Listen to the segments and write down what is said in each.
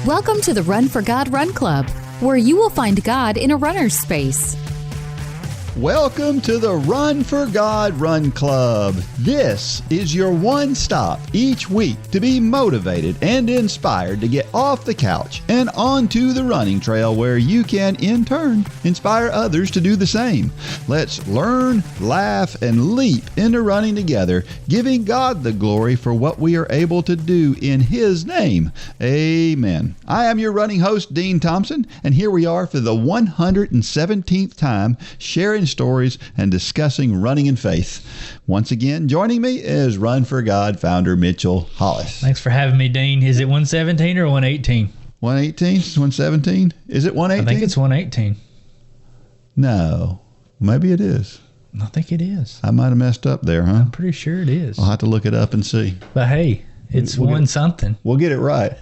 Welcome to the Run for God Run Club, where you will find God in a runner's space. Welcome to the Run for God Run Club. This is your one stop each week to be motivated and inspired to get off the couch and onto the running trail where you can, in turn, inspire others to do the same. Let's learn, laugh, and leap into running together, giving God the glory for what we are able to do in His name. Amen. I am your running host, Dean Thompson, and here we are for the 117th time sharing stories and discussing running and faith. Once again, joining me is Run for God founder Mitchell Hollis. Thanks for having me, Dean. Is it 117 or 118? 118? 117? Is it 118? I think it's 118. No. Maybe it is. I think it is. I might have messed up there, huh? I'm pretty sure it is. I'll have to look it up and see. But hey, it's one something. We'll get it right.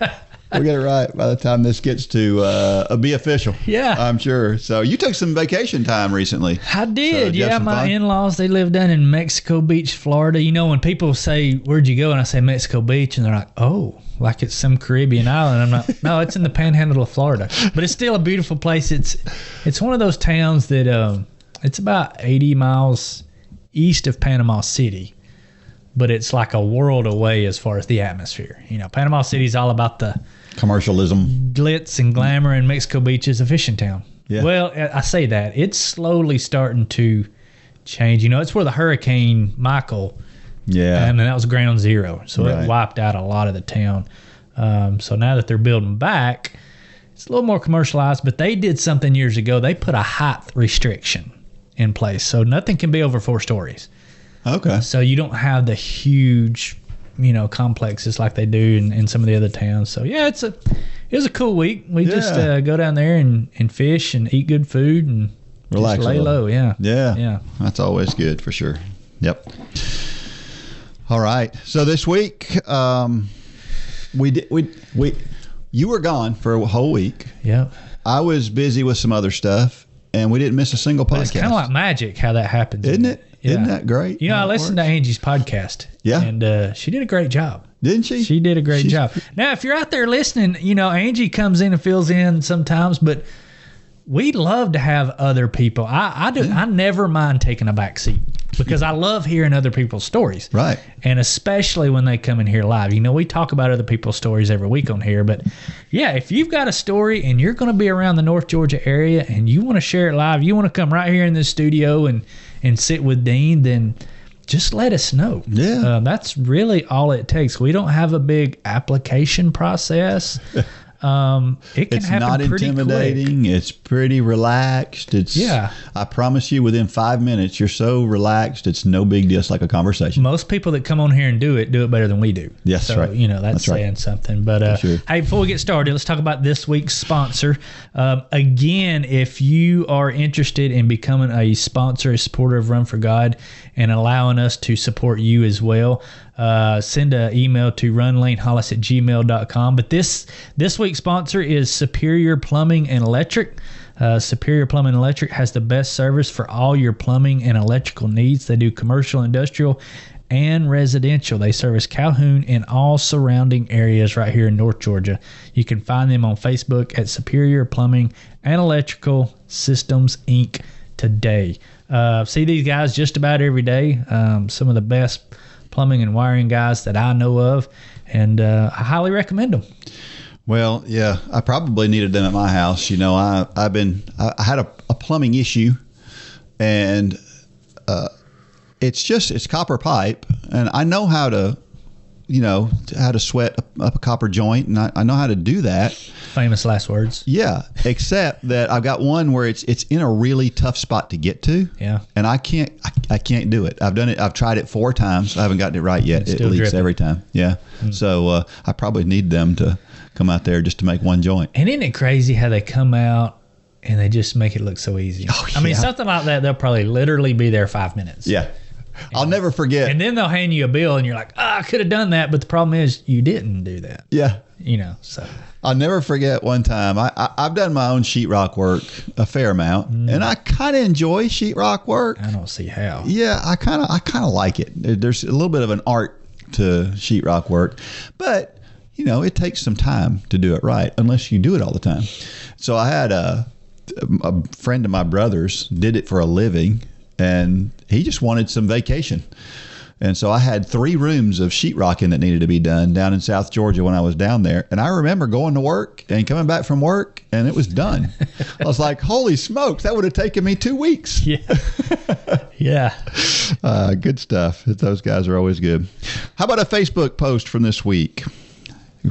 We'll get it right by the time this gets to be official. Yeah. I'm sure. So you took some vacation time recently. I did. So yeah, my in-laws, they live down in Mexico Beach, Florida. You know, when people say, where'd you go? And I say Mexico Beach, and they're like, oh, like it's some Caribbean island. I'm like, no, it's in the panhandle of Florida. But it's still a beautiful place. It's one of those towns that it's about 80 miles east of Panama City. But it's like a world away as far as the atmosphere. You know, Panama City's all about the commercialism, glitz and glamour, and Mexico Beach is a fishing town. Yeah. Well, I say that. It's slowly starting to change. You know, it's where the Hurricane Michael, and that was ground zero. So it wiped out a lot of the town. So now that they're building back, it's a little more commercialized, but they did something years ago. They put a height restriction in place. So nothing can be over 4 stories. Okay. So you don't have the huge, complexes like they do in some of the other towns. So yeah, it was a cool week. We just go down there and fish and eat good food and relax, just lay low. Yeah. That's always good for sure. Yep. All right. So this week, you were gone for a whole week. Yep. I was busy with some other stuff, and we didn't miss a single podcast. But it's kind of like magic how that happens, isn't it? Yeah. Isn't that great? I listened to Angie's podcast. Yeah. And she did a great job. Didn't she? She did a great job. Now, if you're out there listening, Angie comes in and fills in sometimes, but we love to have other people. I do. I never mind taking a back seat because I love hearing other people's stories. Right. And especially when they come in here live. We talk about other people's stories every week on here, but yeah, if you've got a story and you're going to be around the North Georgia area and you want to share it live, you want to come right here in this studio and sit with Dean, then just let us know. Yeah. That's really all it takes. We don't have a big application process. It can it's happen not pretty intimidating. quick. It's pretty relaxed. I promise you, within 5 minutes, you're so relaxed. It's no big deal. It's like a conversation. Most people that come on here and do it better than we do. Yes, so, right. That's saying something. But sure. Hey, before we get started, let's talk about this week's sponsor. Again, if you are interested in becoming a sponsor, a supporter of Run for God, and allowing us to support you as well, send an email to runlanehollis@gmail.com. But this week's sponsor is Superior Plumbing and Electric. Superior Plumbing and Electric has the best service for all your plumbing and electrical needs. They do commercial, industrial, and residential. They service Calhoun and all surrounding areas right here in North Georgia. You can find them on Facebook at Superior Plumbing and Electrical Systems, Inc. today. See these guys just about every day. Some of the best plumbing and wiring guys that I know of, and I highly recommend them. Well, yeah, I probably needed them at my house. I had a plumbing issue, and it's copper pipe, and I know how to sweat up a copper joint, and I know how to do that. Famous last words. Yeah, except that I've got one where it's in a really tough spot to get to. Yeah. And I can't do it. I've done it. I've tried it 4 times. I haven't gotten it right yet. It leaks dripping every time. Yeah. So I probably need them to come out there just to make one joint. And isn't it crazy how they come out and they just make it look so easy? Oh, yeah. I mean, something like that, they'll probably literally be there 5 minutes. Yeah. I'll never forget. And then they'll hand you a bill and you're like, I could have done that. But the problem is you didn't do that. Yeah. So. I'll never forget one time. I've done my own sheetrock work a fair amount, and I kind of enjoy sheetrock work. I don't see how. Yeah, I kind of like it. There's a little bit of an art to sheetrock work, but it takes some time to do it right unless you do it all the time. So I had a friend of my brother's did it for a living, and he just wanted some vacation. And so I had 3 rooms of sheetrocking that needed to be done down in South Georgia when I was down there. And I remember going to work and coming back from work, and it was done. I was like, holy smokes, that would have taken me 2 weeks. Yeah. Yeah. Good stuff. Those guys are always good. How about a Facebook post from this week?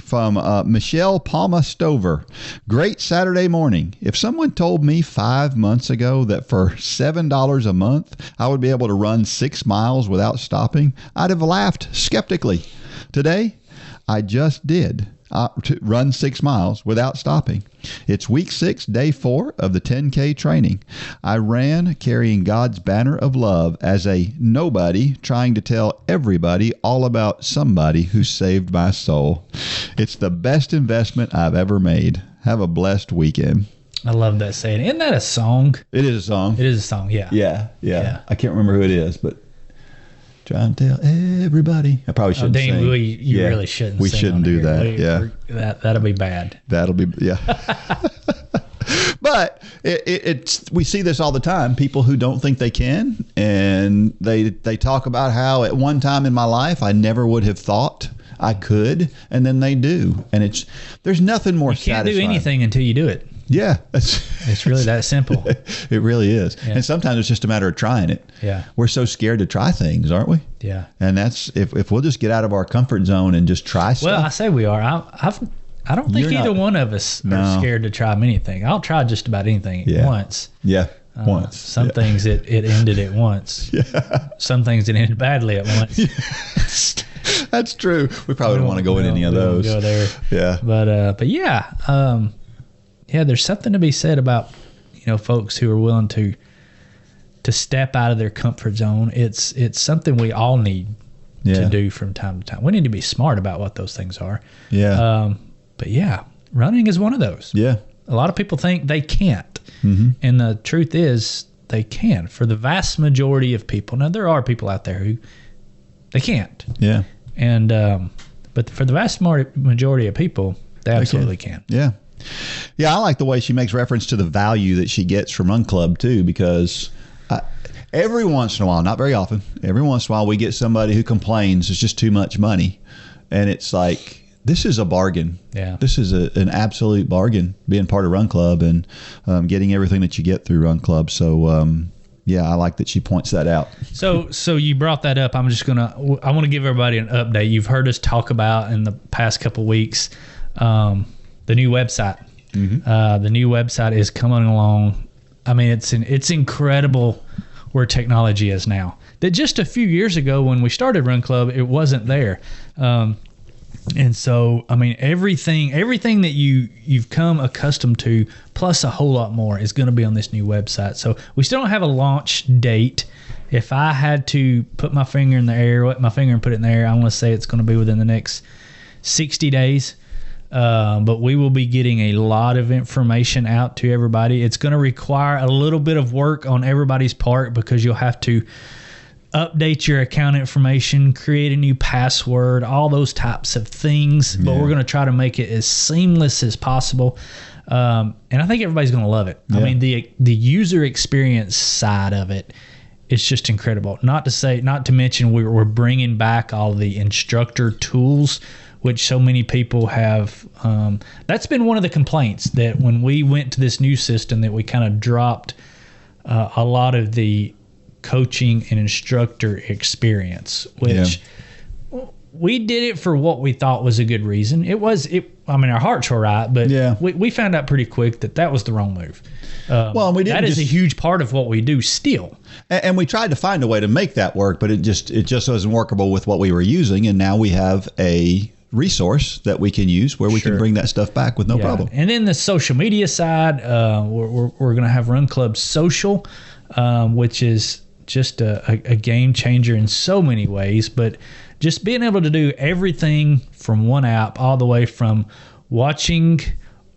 From Michelle Palma Stover. Great Saturday morning. If someone told me 5 months ago that for $7 a month I would be able to run 6 miles without stopping, I'd have laughed skeptically. Today, I just did to run 6 miles without stopping. It's week 6, day 4 of the 10K training. I ran carrying God's banner of love as a nobody trying to tell everybody all about somebody who saved my soul. It's the best investment I've ever made. Have a blessed weekend. I love that saying. Isn't that a song? It is a song. It is a song, yeah. Yeah. I can't remember who it is, but trying to tell everybody. I probably shouldn't sing. You really shouldn't We sing shouldn't do that. That'll be bad. That'll be, yeah. But it's we see this all the time. People who don't think they can, and they talk about how at one time in my life I never would have thought I could, and then they do. And there's nothing more satisfying. You can't do anything until you do it. Yeah. It's really that simple. It really is. Yeah. And sometimes it's just a matter of trying it. Yeah. We're so scared to try things, aren't we? Yeah. And that's if we'll just get out of our comfort zone and just try stuff. Well, I say we are. I don't think either one of us are scared to try anything. I'll try just about anything once. Yeah. Once. Some things it ended at once. Yeah. Some things it ended badly at once. Yes. That's true. We probably don't want to go in any of those. Go there. Yeah. But yeah. Yeah, there's something to be said about, folks who are willing to step out of their comfort zone. It's something we all need to do from time to time. We need to be smart about what those things are. Yeah. But yeah, running is one of those. Yeah. A lot of people think they can't. Mm-hmm. And the truth is they can. For the vast majority of people. Now, there are people out there who they can't. Yeah. And but for the vast majority of people, they absolutely can. Yeah. Yeah, I like the way she makes reference to the value that she gets from Run Club, too, because every once in a while, not very often, every once in a while we get somebody who complains it's just too much money. And it's like, this is a bargain. Yeah. This is an absolute bargain, being part of Run Club and getting everything that you get through Run Club. So, yeah, I like that she points that out. So you brought that up. I want to give everybody an update. You've heard us talk about in the past couple of weeks the new website. Mm-hmm. The new website is coming along. I mean, it's incredible where technology is now. That just a few years ago when we started Run Club, it wasn't there. And so, I mean, everything that you've come accustomed to, plus a whole lot more, is going to be on this new website. So we still don't have a launch date. If I had to put my finger in the air, wet my finger and put it in the air, I want to say it's going to be within the next 60 days. But we will be getting a lot of information out to everybody. It's going to require a little bit of work on everybody's part because you'll have to update your account information, create a new password, all those types of things. But we're going to try to make it as seamless as possible. And I think everybody's going to love it. Yeah. I mean, the user experience side of it is just incredible. Not to mention we're bringing back all the instructor tools, which so many people have. That's been one of the complaints, that when we went to this new system that we kind of dropped a lot of the coaching and instructor experience, which we did it for what we thought was a good reason. I mean, our hearts were right, but we found out pretty quick that was the wrong move. That is a huge part of what we do still. And we tried to find a way to make that work, but it just wasn't workable with what we were using. And now we have a resource that we can use where we can bring that stuff back with no problem. And then the social media side, we're going to have Run Club Social, which is just a game changer in so many ways. But just being able to do everything from one app, all the way from watching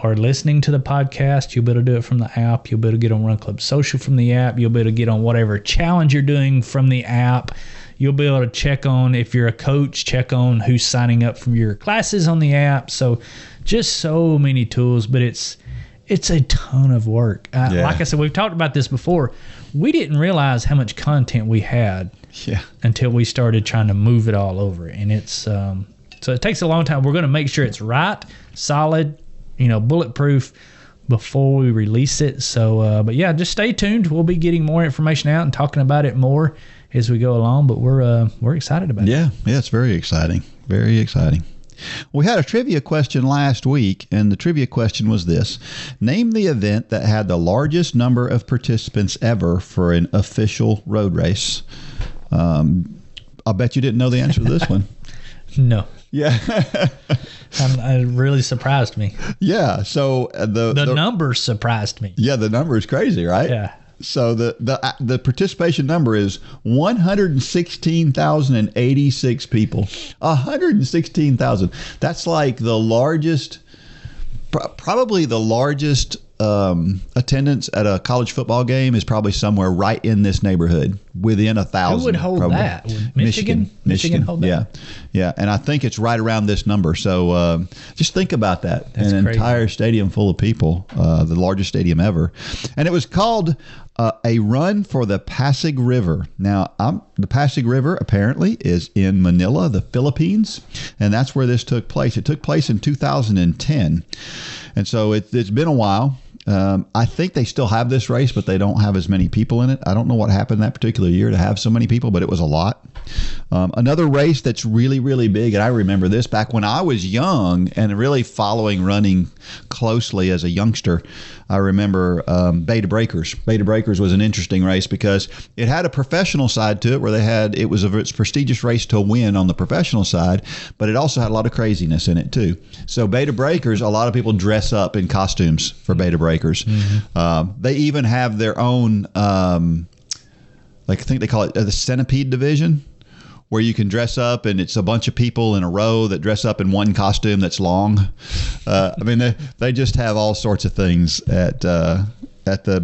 or listening to the podcast, you'll be able to do it from the app. You'll be able to get on Run Club Social from the app. You'll be able to get on whatever challenge you're doing from the app. You'll be able to check on, if you're a coach, check on who's signing up for your classes on the app. So just so many tools, but it's a ton of work. Like I said, we've talked about this before. We didn't realize how much content we had until we started trying to move it all over. And it's so it takes a long time. We're going to make sure it's right, solid, bulletproof before we release it. So, but yeah, just stay tuned. We'll be getting more information out and talking about it more as we go along. But we're excited about it. Yeah, it's very exciting. Very exciting. We had a trivia question last week, and the trivia question was this. Name the event that had the largest number of participants ever for an official road race. I'll bet you didn't know the answer to this one. No. Yeah. It really surprised me. Yeah. So the number surprised me. Yeah, the number is crazy, right? Yeah. So the participation number is 116,086 people. 116,000. That's like the largest, probably the largest attendance at a college football game is probably somewhere right in this neighborhood, within 1,000. Who would hold probably. That? Would Michigan hold that? Yeah. And I think it's right around this number. So just think about that. That's an crazy. Entire stadium full of people, the largest stadium ever. And it was called a Run for the Pasig River. Now, the Pasig River apparently is in Manila, the Philippines, and that's where this took place. It took place in 2010. And so it's been a while. I think they still have this race, but they don't have as many people in it. I don't know what happened that particular year to have so many people, but it was a lot. Another race that's really, really big, and I remember this back when I was young and really following running closely as a youngster. I remember Beta Breakers. Beta Breakers was an interesting race because it had a professional side to it where it was a prestigious race to win on the professional side, but it also had a lot of craziness in it too. So Beta Breakers, a lot of people dress up in costumes for Beta Breakers. Mm-hmm. They even have their own, I think they call it the Centipede Division, where you can dress up and it's a bunch of people in a row that dress up in one costume that's long. They just have all sorts of things at the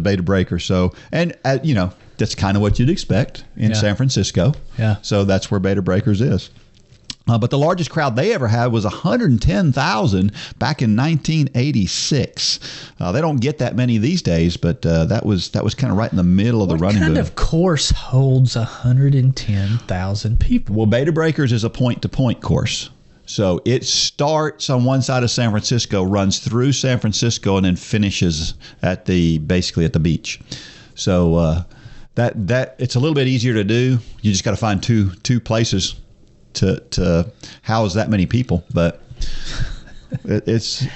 Beta Breaker. So, and that's kind of what you'd expect in San Francisco. Yeah. So that's where Beta Breakers is. But the largest crowd they ever had was 110,000 back in 1986. They don't get that many these days, but that was kind of right in the middle of the running. What kind of course holds 110,000 people? Well, Beta Breakers is a point-to-point course. So it starts on one side of San Francisco, runs through San Francisco, and then finishes basically at the beach. So that it's a little bit easier to do. You just got to find two places to house that many people, but that's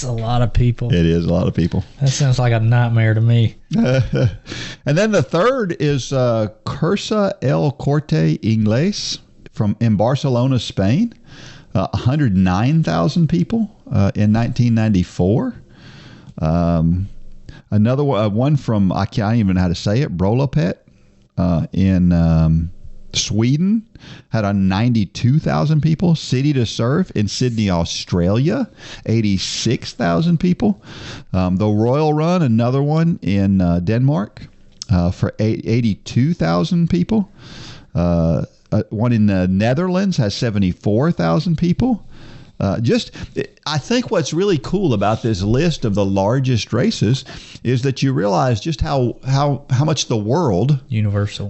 a lot of people. It is a lot of people. That sounds like a nightmare to me. And then the third is Cursa El Corte Inglés in Barcelona, Spain. 109,000 people in 1994. Another one from, I can't even know how to say it, Brolapet in Sweden had 92,000 people. City to Surf in Sydney, Australia, 86,000 people. The Royal Run, another one in Denmark for 82,000 people. One in the Netherlands has 74,000 people. I think what's really cool about this list of the largest races is that you realize just how much the world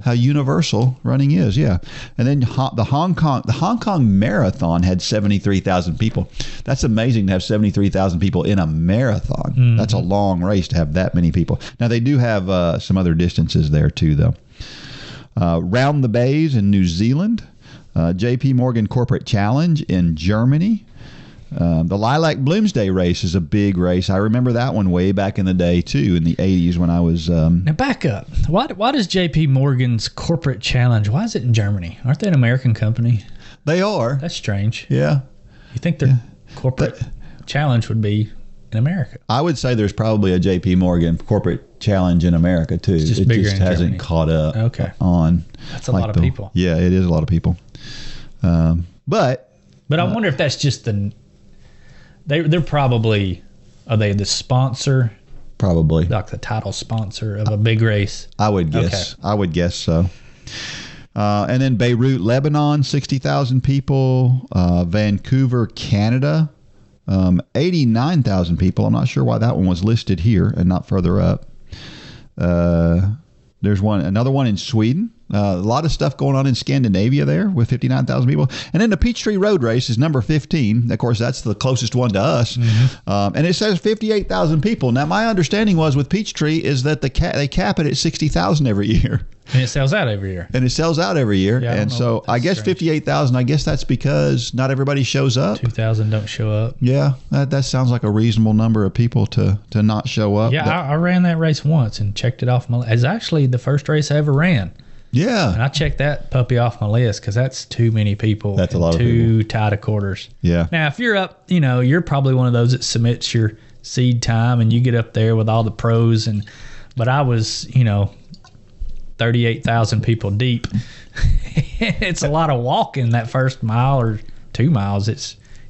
how universal running is. Yeah. And then the Hong Kong Marathon had 73,000 people. That's amazing to have 73,000 people in a marathon. Mm-hmm. That's a long race to have that many people. Now they do have some other distances there too, though. Round the Bays in New Zealand, JP Morgan Corporate Challenge in Germany. The Lilac Bloomsday race is a big race. I remember that one way back in the day too, in the 80s when I was. Now back up. Why does JP Morgan's Corporate Challenge? Why is it in Germany? Aren't they an American company? They are. That's strange. Yeah. You think their corporate challenge would be in America? I would say there's probably a JP Morgan Corporate Challenge in America too. It just hasn't Germany. Caught up. Okay. On. That's a lot of people. Yeah, it is a lot of people. But I wonder if that's just they're probably, are they the sponsor? Probably. Like the title sponsor of a big race? I would guess. Okay. I would guess so. And then Beirut, Lebanon, 60,000 people. Vancouver, Canada, 89,000 people. I'm not sure why that one was listed here and not further up. There's another one in Sweden. A lot of stuff going on in Scandinavia there with 59,000 people. And then the Peachtree Road Race is number 15. Of course, that's the closest one to us. And it says 58,000 people. Now, my understanding was with Peachtree is that they cap it at 60,000 every year. And it sells out every year. Yeah, and so I guess 58,000, I guess that's because not everybody shows up. 2,000 don't show up. Yeah, that sounds like a reasonable number of people to not show up. Yeah, I ran that race once and checked it off my list. It's actually the first race I ever ran. Yeah. And I checked that puppy off my list because that's too many people. That's a lot of people. Too tight of quarters. Yeah. Now, if you're up, you're probably one of those that submits your seed time and you get up there with all the pros. But I was, 38,000 people deep. It's a lot of walking that first mile or 2 miles.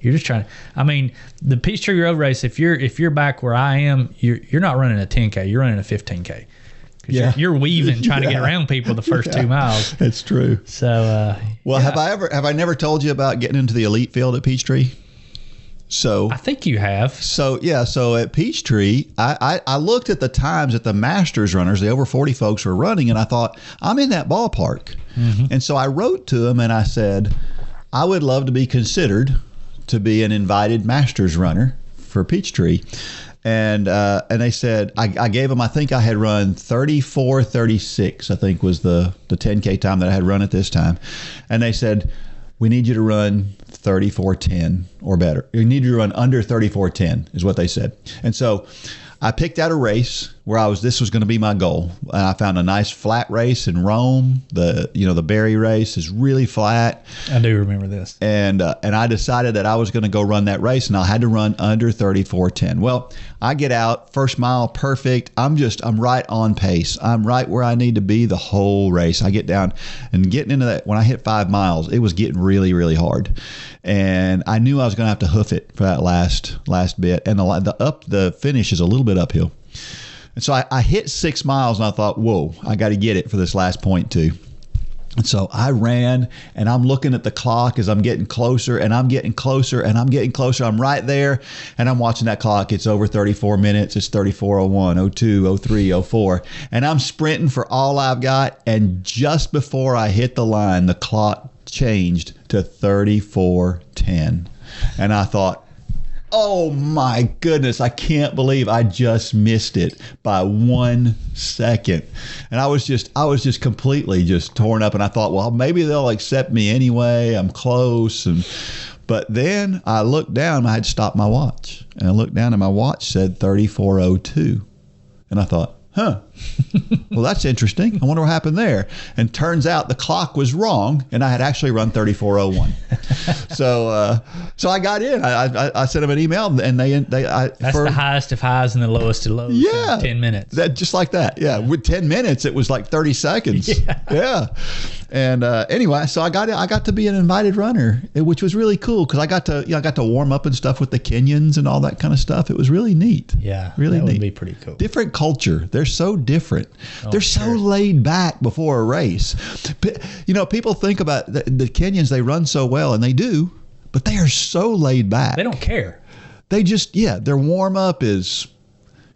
You're just trying to. I mean, the Peachtree Road Race. If you're back where I am, you're not running a 10K. You're running a 15K. Yeah. You're weaving, trying to get around people the first 2 miles. It's true. So, have I never told you about getting into the elite field at Peachtree? So I think you have. So at Peachtree, I looked at the times that the Masters runners, the over 40 folks, were running, and I thought, I'm in that ballpark. And so I wrote to them and I said, I would love to be considered to be an invited Masters runner for Peachtree. And they said, I gave them, I think I had run 34:36, I think was the 10K time that I had run at this time. And they said, we need you to run 34:10 or better. You need you to run under 34:10 is what they said. And so I picked out a race where this was going to be my goal. And I found a nice flat race in Rome. The Berry race is really flat. I do remember this. And I decided that I was going to go run that race, and I had to run under 34:10. Well, I get out, first mile perfect. I'm right on pace. I'm right where I need to be the whole race. I get down and getting into that. When I hit 5 miles, it was getting really, really hard. And I knew I was going to have to hoof it for that last bit. And the finish is a little bit uphill. And so I hit 6 miles, and I thought, whoa, I got to get it for this last point too. And so I ran, and I'm looking at the clock as I'm getting closer, and I'm getting closer, and I'm getting closer. I'm right there, and I'm watching that clock. It's over 34 minutes. It's 34:01, 02, 03, 04. And I'm sprinting for all I've got. And just before I hit the line, the clock changed to 34:10. And I thought, oh my goodness, I can't believe I just missed it by 1 second. And I was just completely just torn up, and I thought, well, maybe they'll accept me anyway. I'm close. But then I looked down, I had stopped my watch, and I looked down and my watch said 34:02. And I thought, well, that's interesting. I wonder what happened there. And turns out the clock was wrong, and I had actually run 34:01. So I got in. I sent them an email, and that's the highest of highs and the lowest of lows. Yeah, in 10 minutes. Just like that. Yeah, with 10 minutes, it was like 30 seconds. Yeah. And anyway, so I got to be an invited runner, which was really cool because I got to warm up and stuff with the Kenyans and all that kind of stuff. It was really neat. Yeah, really that neat. Would be pretty cool. Different culture. They're so different. They're so laid back before a race. People think about the Kenyans. They run so well, and they do, but they are so laid back. They don't care. They just their warm up is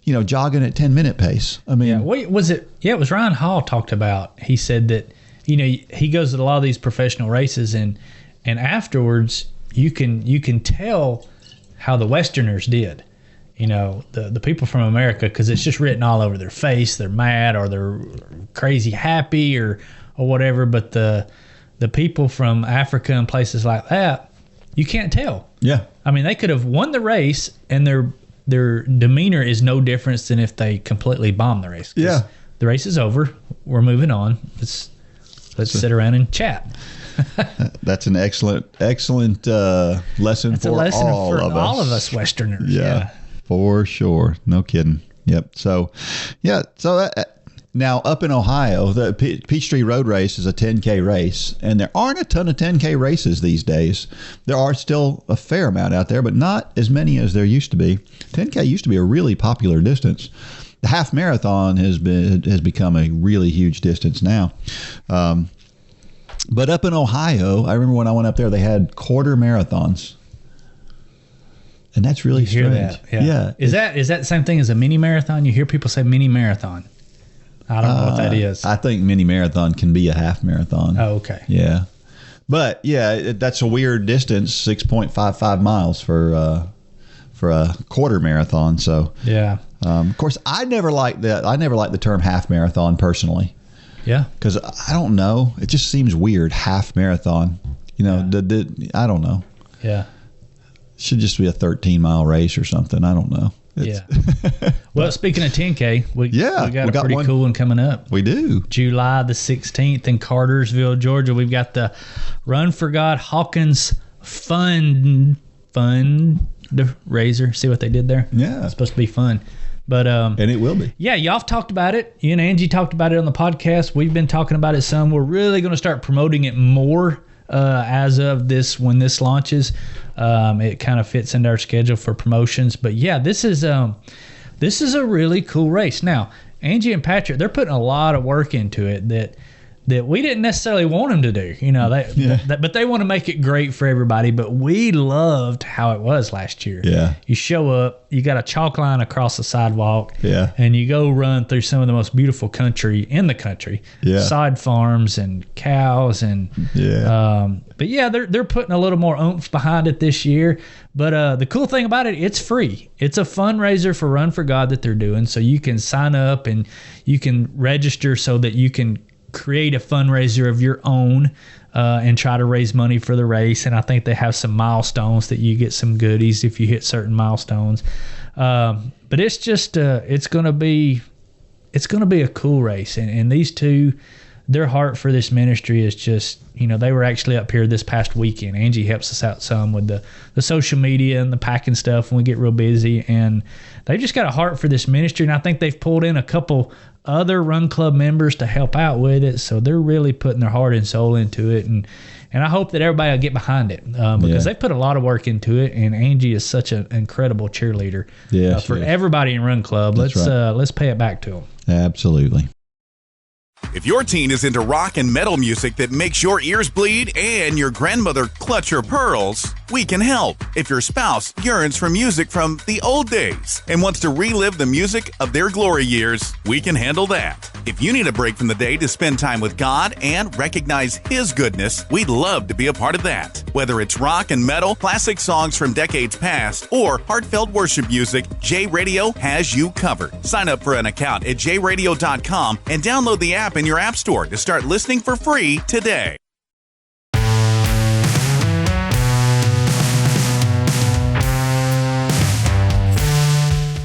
jogging at 10-minute pace. I mean, it was Ryan Hall talked about. He said that he goes to a lot of these professional races, and afterwards you can tell how the Westerners did. The people from America, because it's just written all over their face. They're mad or they're crazy happy or whatever. But the people from Africa and places like that, you can't tell. Yeah. I mean, they could have won the race, and their demeanor is no different than if they completely bombed the race. Yeah. The race is over. We're moving on. Let's sit around and chat. That's an excellent lesson That's for a lesson all for of us. all of us Westerners. Yeah, for sure. No kidding. Yep. So, now up in Ohio, the Peachtree Road Race is a 10K race, and there aren't a ton of 10K races these days. There are still a fair amount out there, but not as many as there used to be. 10K used to be a really popular distance. The half marathon has become a really huge distance now. But up in Ohio, I remember when I went up there, they had quarter marathons. And that's really strange. That, yeah. Is that the same thing as a mini marathon? You hear people say mini marathon. I don't know what that is. I think mini marathon can be a half marathon. Oh, okay. Yeah. But yeah, that's a weird distance, 6.55 miles for a quarter marathon. So yeah. Of course, I never liked that. I never liked the term half marathon personally. Yeah. Because I don't know, it just seems weird. Half marathon. You know, I don't know. Yeah. Should just be a 13-mile race or something. I don't know. Yeah. Well, speaking of 10K, we got a pretty cool one coming up. We do. July the 16th in Cartersville, Georgia. We've got the Run for God Hawkins Fund Raiser. See what they did there? Yeah. It's supposed to be fun. But and it will be. Yeah, y'all have talked about it. You and Angie talked about it on the podcast. We've been talking about it some. We're really going to start promoting it more as of this, when this launches. It kind of fits into our schedule for promotions. But yeah, this is a really cool race. Now, Angie and Patrick, they're putting a lot of work into it that we didn't necessarily want them to do. You know, but they want to make it great for everybody. But we loved how it was last year. Yeah. You show up, you got a chalk line across the sidewalk. Yeah. And you go run through some of the most beautiful country in the country. Yeah. Side farms and cows and but yeah, they're putting a little more oomph behind it this year. But the cool thing about it, it's free. It's a fundraiser for Run for God that they're doing. So you can sign up and you can register so that you can create a fundraiser of your own and try to raise money for the race. And I think they have some milestones that you get some goodies if you hit certain milestones. But it's just it's gonna be a cool race. And these two, their heart for this ministry is just, you know, they were actually up here this past weekend. Angie helps us out some with the social media and the packing stuff when we get real busy, and they just got a heart for this ministry. And I think they've pulled in a couple other Run Club members to help out with it, so they're really putting their heart and soul into it. And I hope that everybody will get behind it because they put a lot of work into it. And Angie is such an incredible cheerleader for everybody in Run Club. Let's pay it back to them. Absolutely. If your teen is into rock and metal music that makes your ears bleed and your grandmother clutch her pearls, we can help. If your spouse yearns for music from the old days and wants to relive the music of their glory years, we can handle that. If you need a break from the day to spend time with God and recognize His goodness, we'd love to be a part of that. Whether it's rock and metal, classic songs from decades past, or heartfelt worship music, J Radio has you covered. Sign up for an account at jradio.com and download the app in your app store to start listening for free today.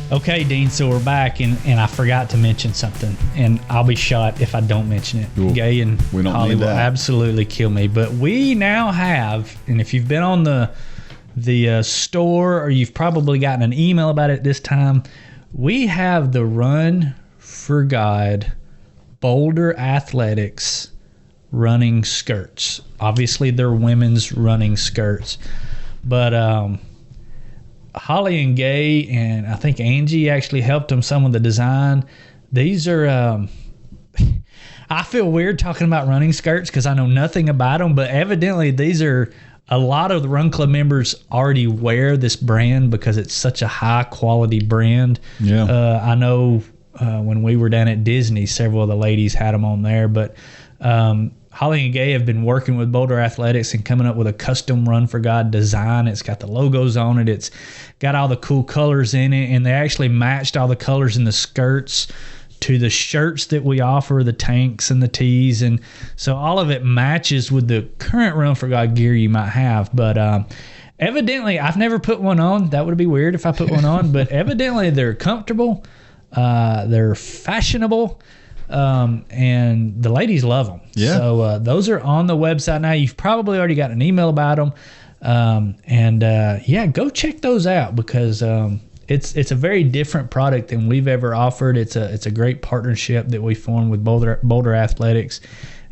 Okay, Dean, so we're back, and I forgot to mention something, and I'll be shot if I don't mention it. Cool. Gay and we don't Holly need will that. absolutely kill me, but we now have, and if you've been on the store, or you've probably gotten an email about it this time, we have the Run for God Boulder Athletics running skirts. Obviously, they're women's running skirts, but Holly and Gay and I think Angie actually helped them some with the design. These are I feel weird talking about running skirts because I know nothing about them, but evidently these are a lot of the Run Club members already wear this brand because it's such a high quality brand. Yeah. I know when we were down at Disney, several of the ladies had them on there, but Holly and Gay have been working with Boulder Athletics and coming up with a custom Run for God design. It's got the logos on it. It's got all the cool colors in it, and they actually matched all the colors in the skirts to the shirts that we offer, the tanks and the tees. And so all of it matches with the current Run for God gear you might have. But evidently, I've never put one on. That would be weird if I put one on. But evidently, they're comfortable. They're fashionable. And the ladies love them. Yeah. So those are on the website now. You've probably already got an email about them. Go check those out because it's a very different product than we've ever offered. It's a great partnership that we formed with Boulder Athletics.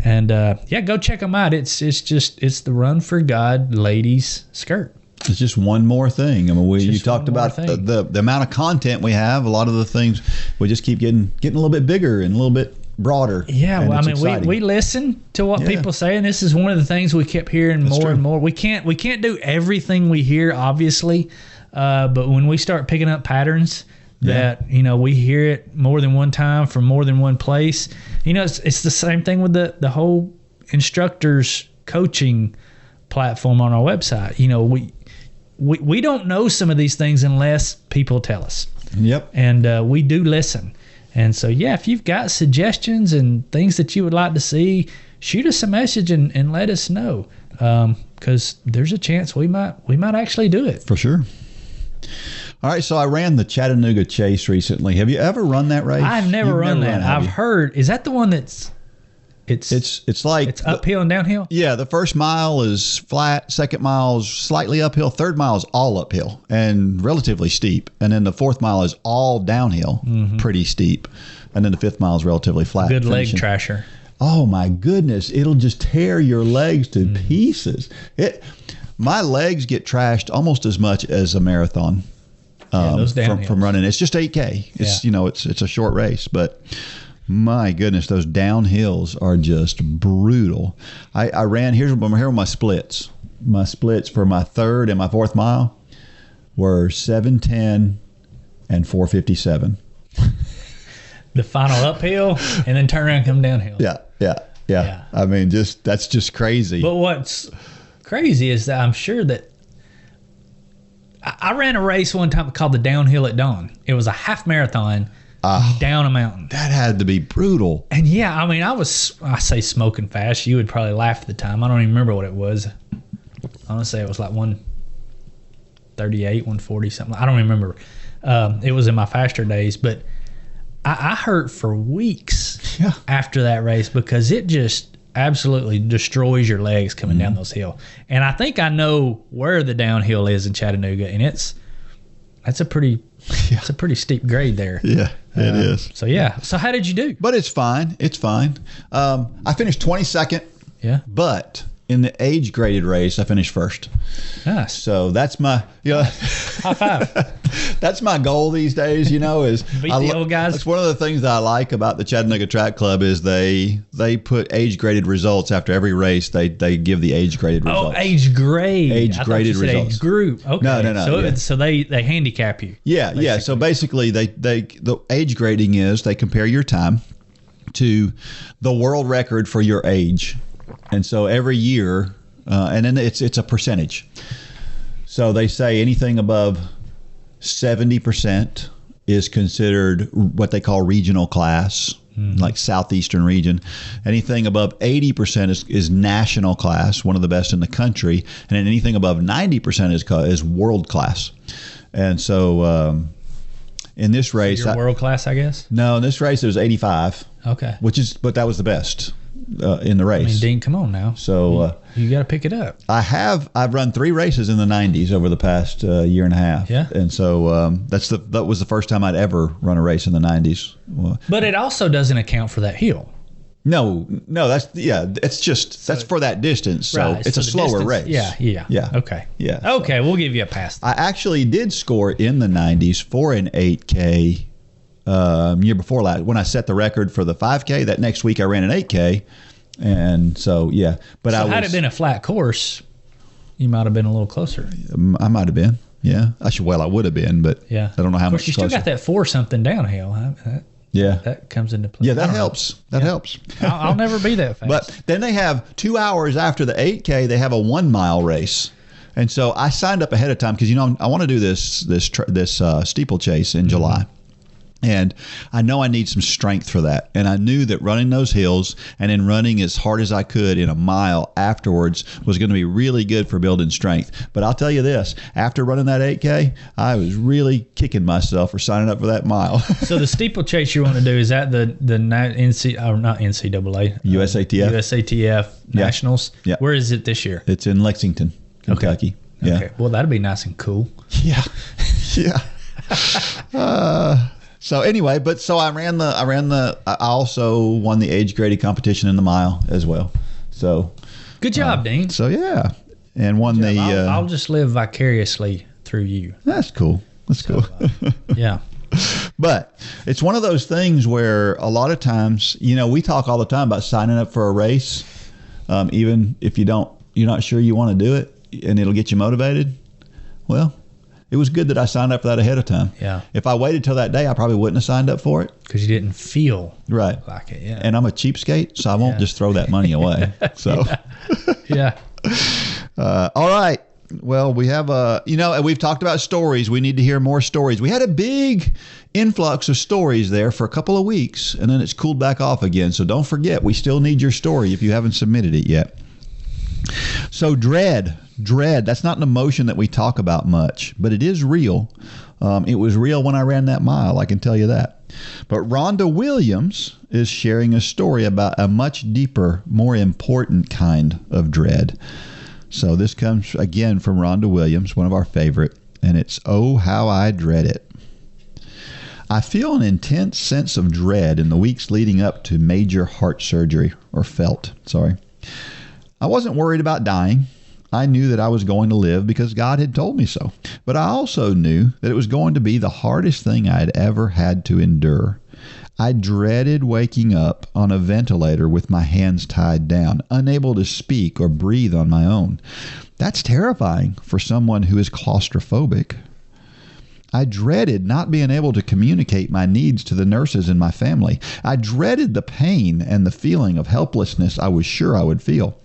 And go check them out. It's the Run for God ladies skirt. It's just one more thing. I mean, you talked about the amount of content we have. A lot of the things we just keep getting a little bit bigger and a little bit broader. Yeah, and well, I it's mean, exciting. we listen to what people say, and this is one of the things we kept hearing more and more. We can't do everything we hear, obviously, but when we start picking up patterns that we hear it more than one time from more than one place, it's the same thing with the whole instructors coaching platform on our website. We don't know some of these things unless people tell us. Yep. And we do listen. And so, if you've got suggestions and things that you would like to see, shoot us a message and let us know, because there's a chance we might actually do it. For sure. All right, so I ran the Chattanooga Chase recently. Have you ever run that race? I've never run that. I've heard. Is that the one that's it's like it's uphill and downhill? Yeah, the first mile is flat, second mile is slightly uphill, third mile is all uphill and relatively steep, and then the fourth mile is all downhill, pretty steep, and then the fifth mile is relatively flat. Good leg trasher. Oh my goodness, it'll just tear your legs to pieces. My legs get trashed almost as much as a marathon. From running. It's just 8K. It's it's a short race, but my goodness, those downhills are just brutal. I ran, here are my splits. My splits for my third and my fourth mile were 7:10 and 4:57. The final uphill and then turn around and come downhill. Yeah. I mean, that's just crazy. But what's crazy is that I'm sure that I ran a race one time called the Downhill at Dawn. It was a half marathon down a mountain. That had to be brutal. And I say smoking fast. You would probably laugh at the time. I don't even remember what it was. I want to say it was like 138, 140 something. I don't remember. It was in my faster days, but I hurt for weeks after that race because it just absolutely destroys your legs coming down those hills. And I think I know where the downhill is in Chattanooga, and that's a pretty steep grade there. Yeah, it is. So how did you do? But it's fine. I finished 22nd. Yeah. But in the age graded race, I finished first. Nice. So that's my high five. That's my goal these days, is beat the old guys. That's one of the things that I like about the Chattanooga Track Club is they put age graded results after every race. They give the age graded results. Oh, age grade. Age graded results. Age group. Okay. No. So they handicap you. Yeah. So basically the age grading is they compare your time to the world record for your age. And so every year, and then it's a percentage. So they say anything above 70% is considered what they call regional class, like Southeastern region. Anything above 80% is national class, one of the best in the country. And then anything above 90% is world class. And so in this race... So you're world class, I guess? No, in this race it was 85. Okay. But that was the best in the race. I mean, Dean, come on now. So you got to pick it up. I've run 3 races in the 90s over the past year and a half. Yeah. And so that was the first time I'd ever run a race in the 90s. But it also doesn't account for that hill. No, that's that's for that distance. So right, it's a slower race. Yeah. Okay. Yeah. Okay, we'll give you a pass. I actually did score in the 90s for an 8K year before last. When I set the record for the 5K, that next week I ran an 8K. And so, yeah. But had it been a flat course, you might have been a little closer. I might have been. Yeah. I would have been, but I don't know how much closer. You still got that 4-something downhill. That comes into play. Yeah, that helps. That helps. I'll never be that fast. But then they have 2 hours after the 8K, they have a 1-mile race. And so I signed up ahead of time because, I want to do this steeplechase in July. And I know I need some strength for that. And I knew that running those hills and then running as hard as I could in a mile afterwards was going to be really good for building strength. But I'll tell you this, after running that 8K, I was really kicking myself for signing up for that mile. So the steeplechase you want to do, is that the not NCAA? USATF. USATF Nationals? Yeah. Where is it this year? It's in Lexington, Kentucky. Okay. Yeah. Okay. Well, that'd be nice and cool. Yeah. Yeah. So anyway, I also won the age graded competition in the mile as well. So good job, Dean. So yeah, and won the. I'll just live vicariously through you. That's cool. That's cool. Yeah. But it's one of those things where a lot of times, we talk all the time about signing up for a race, even if you're not sure you want to do it, and it'll get you motivated. Well, it was good that I signed up for that ahead of time. Yeah. If I waited till that day, I probably wouldn't have signed up for it. Because you didn't feel right like it. Yeah. And I'm a cheapskate, so I won't just throw that money away. So. Yeah. All right. Well, we have we've talked about stories. We need to hear more stories. We had a big influx of stories there for a couple of weeks, and then it's cooled back off again. So don't forget, we still need your story if you haven't submitted it yet. So dread, that's not an emotion that we talk about much, but it is real. It was real when I ran that mile, I can tell you that. But Rhonda Williams is sharing a story about a much deeper, more important kind of dread. So this comes again from Rhonda Williams, one of our favorite, and it's, "Oh, how I dread it." I feel an intense sense of dread in the weeks leading up to major heart surgery, I wasn't worried about dying. I knew that I was going to live because God had told me so. But I also knew that it was going to be the hardest thing I had ever had to endure. I dreaded waking up on a ventilator with my hands tied down, unable to speak or breathe on my own. That's terrifying for someone who is claustrophobic. I dreaded not being able to communicate my needs to the nurses in my family. I dreaded the pain and the feeling of helplessness I was sure I would feel.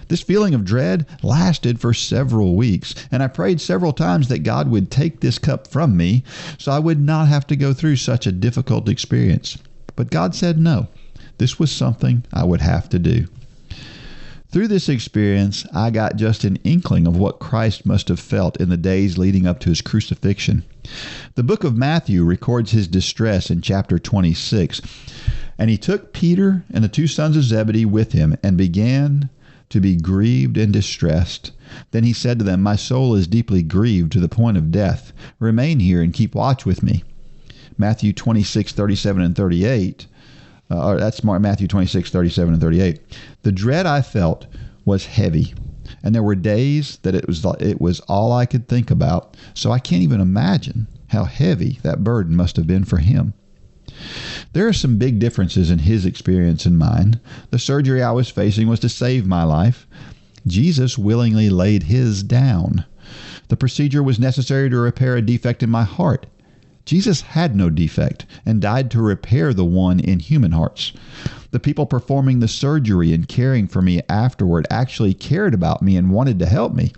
This feeling of dread lasted for several weeks, and I prayed several times that God would take this cup from me so I would not have to go through such a difficult experience. But God said no. This was something I would have to do. Through this experience, I got just an inkling of what Christ must have felt in the days leading up to his crucifixion. The book of Matthew records his distress in chapter 26. "And he took Peter and the two sons of Zebedee with him and began to be grieved and distressed. Then he said to them, 'My soul is deeply grieved to the point of death. Remain here and keep watch with me.'" Matthew 26:37 and 38. That's Matthew 26:37 and 38. "The dread I felt was heavy, and there were days that it was all I could think about, so I can't even imagine how heavy that burden must have been for him." There are some big differences in his experience and mine. The surgery I was facing was to save my life. Jesus willingly laid his down. The procedure was necessary to repair a defect in my heart. Jesus had no defect and died to repair the one in human hearts. The people performing the surgery and caring for me afterward actually cared about me and wanted to help me.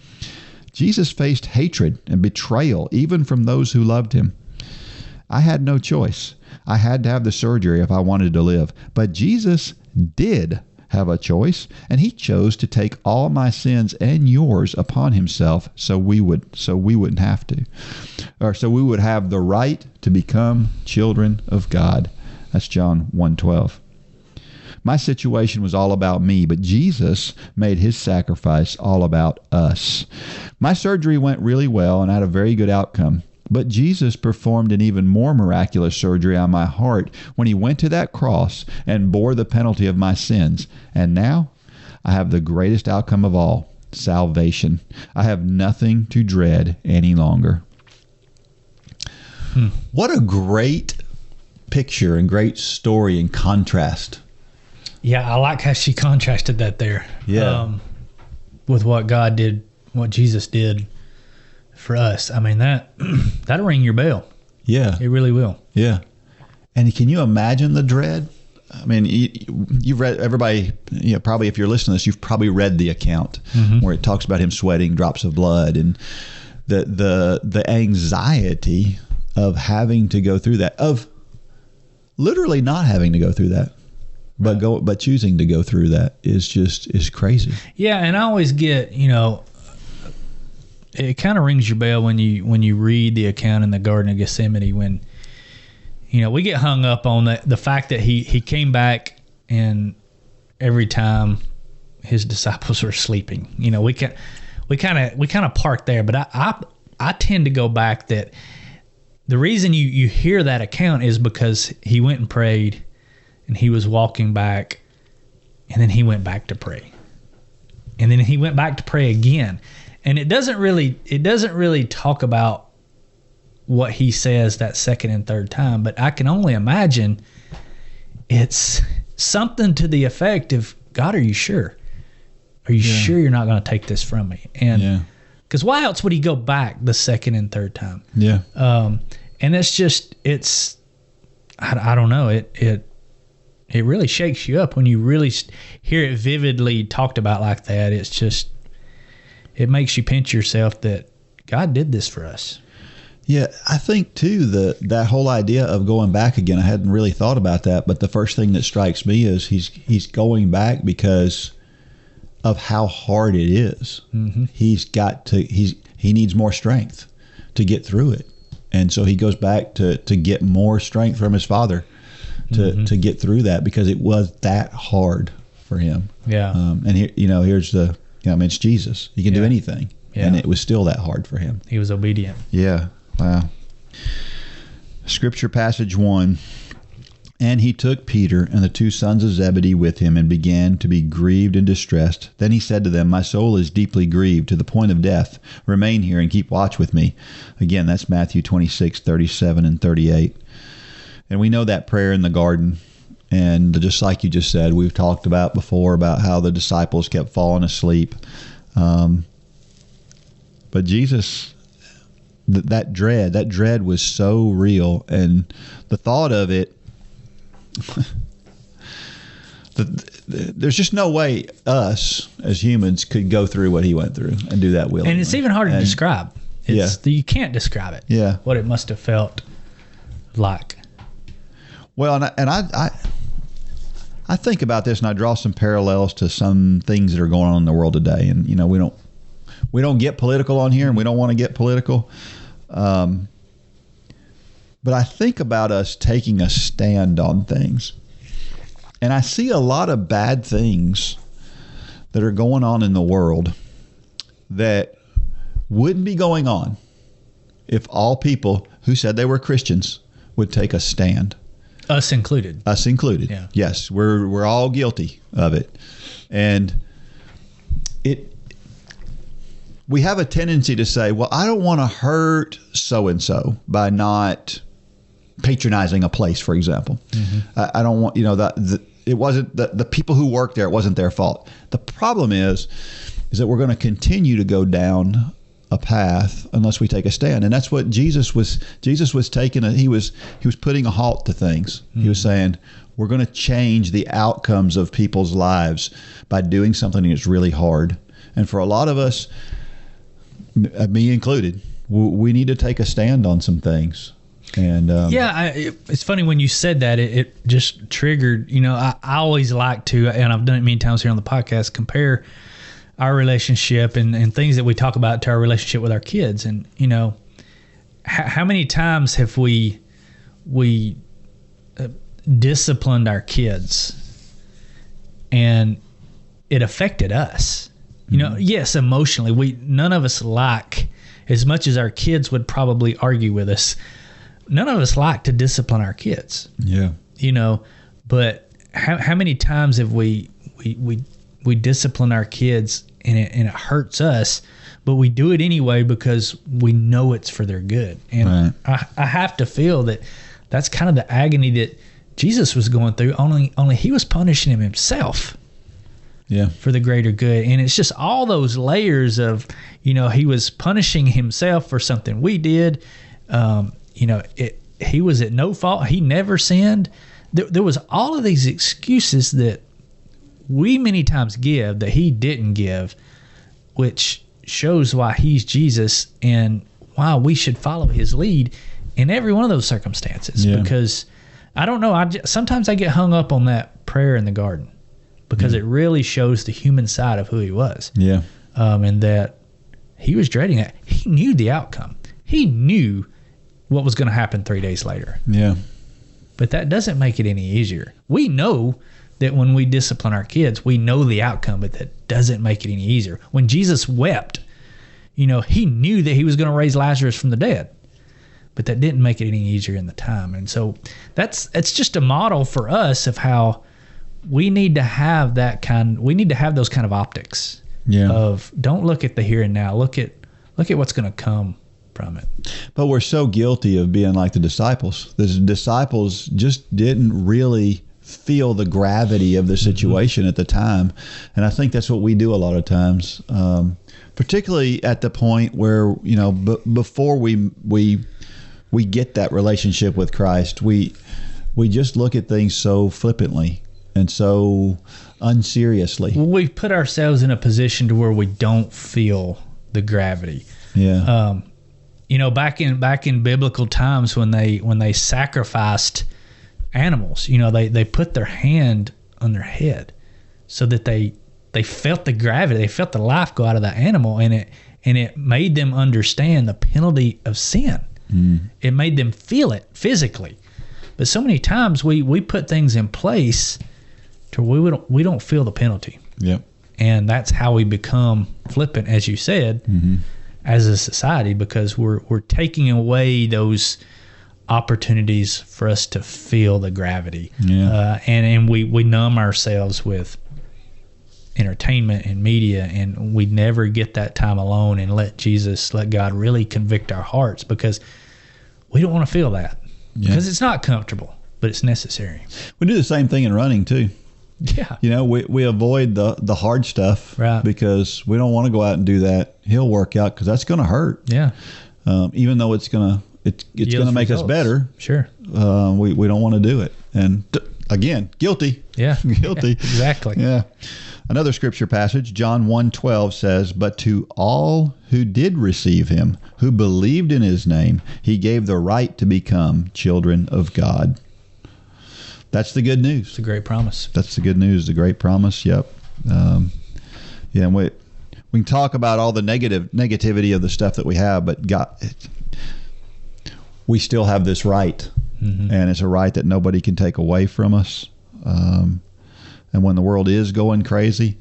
Jesus faced hatred and betrayal even from those who loved him. I had no choice. I had to have the surgery if I wanted to live. But Jesus did have a choice, and he chose to take all my sins and yours upon himself so we wouldn't have to. Or so we would have the right to become children of God. That's John 1:12. My situation was all about me, but Jesus made his sacrifice all about us. My surgery went really well, and I had a very good outcome. But Jesus performed an even more miraculous surgery on my heart when he went to that cross and bore the penalty of my sins. And now I have the greatest outcome of all, salvation. I have nothing to dread any longer. What a great picture and great story and contrast. Yeah, I like how she contrasted that there. Yeah. With what God did, what Jesus did for us. I mean, that'll ring your bell. Yeah. It really will. Yeah. And can you imagine the dread? I mean, you've read, everybody, probably if you're listening to this, you've probably read the account where it talks about him sweating drops of blood and the anxiety of having to go through that, of literally not having to go through that, but choosing to go through that is crazy. Yeah. And I always get, it kind of rings your bell when you read the account in the Garden of Gethsemane when, we get hung up on the fact that he came back and every time his disciples were sleeping. We kind of park there, but I tend to go back that the reason you hear that account is because he went and prayed and he was walking back and then he went back to pray. And then he went back to pray again. And it doesn't really talk about what he says that second and third time, but I can only imagine it's something to the effect of, God, are you sure? Are you sure you're not going to take this from me? And because why else would he go back the second and third time? Yeah. And I don't know. It really shakes you up when you really hear it vividly talked about like that. It's just, it makes you pinch yourself that God did this for us. Yeah, I think too that whole idea of going back again, I hadn't really thought about that, but the first thing that strikes me is he's going back because of how hard it is. Mm-hmm. He needs more strength to get through it. And so he goes back to get more strength from his Father to get through that, because it was that hard for him. Yeah. And here's it's Jesus. He can do anything. Yeah. And it was still that hard for him. He was obedient. Yeah. Wow. Scripture passage 1. And he took Peter and the 2 sons of Zebedee with him and began to be grieved and distressed. Then he said to them, my soul is deeply grieved to the point of death. Remain here and keep watch with me. Again, that's Matthew 26, 37 and 38. And we know that prayer in the garden. And just like you just said, we've talked about before about how the disciples kept falling asleep. But Jesus, that dread was so real. And the thought of it, there's just no way us as humans could go through what he went through and do that willingly. And it's even harder to describe. You can't describe it. Yeah. What it must have felt like. Well, and I think about this, and I draw some parallels to some things that are going on in the world today. And we don't get political on here, and we don't want to get political. But I think about us taking a stand on things. And I see a lot of bad things that are going on in the world that wouldn't be going on if all people who said they were Christians would take a stand. Us included. Us included. Yeah. Yes, we're all guilty of it. And we have a tendency to say, well, I don't want to hurt so-and-so by not patronizing a place, for example. Mm-hmm. I don't want, it wasn't the people who worked there, it wasn't their fault. The problem is that we're going to continue to go down a path unless we take a stand. And that's what Jesus was taking. He was putting a halt to things. Mm-hmm. He was saying, we're going to change the outcomes of people's lives by doing something that's really hard. And for a lot of us, me included, we need to take a stand on some things. And it's funny when you said that, it just triggered, I always like to, and I've done it many times here on the podcast, compare our relationship and things that we talk about to our relationship with our kids. And, how many times have we disciplined our kids and it affected us? Yes, emotionally, none of us like, as much as our kids would probably argue with us, none of us like to discipline our kids. Yeah. But how many times have we discipline our kids and it hurts us, but we do it anyway because we know it's for their good. And right. I have to feel that that's kind of the agony that Jesus was going through, only he was punishing himself. Yeah, for the greater good. And it's just all those layers of, he was punishing himself for something we did. He was at no fault. He never sinned. There was all of these excuses that we many times give that he didn't give, which shows why he's Jesus and why we should follow his lead in every one of those circumstances. Yeah. Because I don't know, sometimes I get hung up on that prayer in the garden because it really shows the human side of who he was. Yeah. And that he was dreading that. He knew the outcome. He knew what was going to happen 3 days later. Yeah. But that doesn't make it any easier. We know that when we discipline our kids, we know the outcome, but that doesn't make it any easier. When Jesus wept, he knew that he was going to raise Lazarus from the dead, but that didn't make it any easier in the time. And so it's just a model for us of how we need to have those kind of optics. Yeah. Of don't look at the here and now, look at what's going to come from it. But we're so guilty of being like the disciples. The disciples just didn't really feel the gravity of the situation at the time. And I think that's what we do a lot of times, particularly at the point where, before we get that relationship with Christ, we just look at things so flippantly and so unseriously. We put ourselves in a position to where we don't feel the gravity. Yeah. Back in biblical times when they sacrificed animals, they put their hand on their head so that they felt the gravity, they felt the life go out of the animal, and it made them understand the penalty of sin. It made them feel it physically. But so many times we put things in place to where we don't feel the penalty. Yep. And that's how we become flippant, as you said, as a society, because we're taking away those opportunities for us to feel the gravity. Yeah. And we numb ourselves with entertainment and media, and we never get that time alone and let God really convict our hearts, because we don't want to feel that. Yeah. Because it's not comfortable, but it's necessary. We do the same thing in running too. Yeah. We avoid the hard stuff, right, because we don't want to go out and do that hill workout, because that's going to hurt. Yeah. Even though it's going to make us better. Sure. We don't want to do it. And again, guilty. Yeah. Guilty. Exactly. Yeah. Another scripture passage, John 1:12 says, "But to all who did receive him, who believed in his name, he gave the right to become children of God." That's the good news. It's a great promise. That's the good news, the great promise. Yep. And we can talk about all the negativity of the stuff that we have, but God, we still have this right, and it's a right that nobody can take away from us. And when the world is going crazy,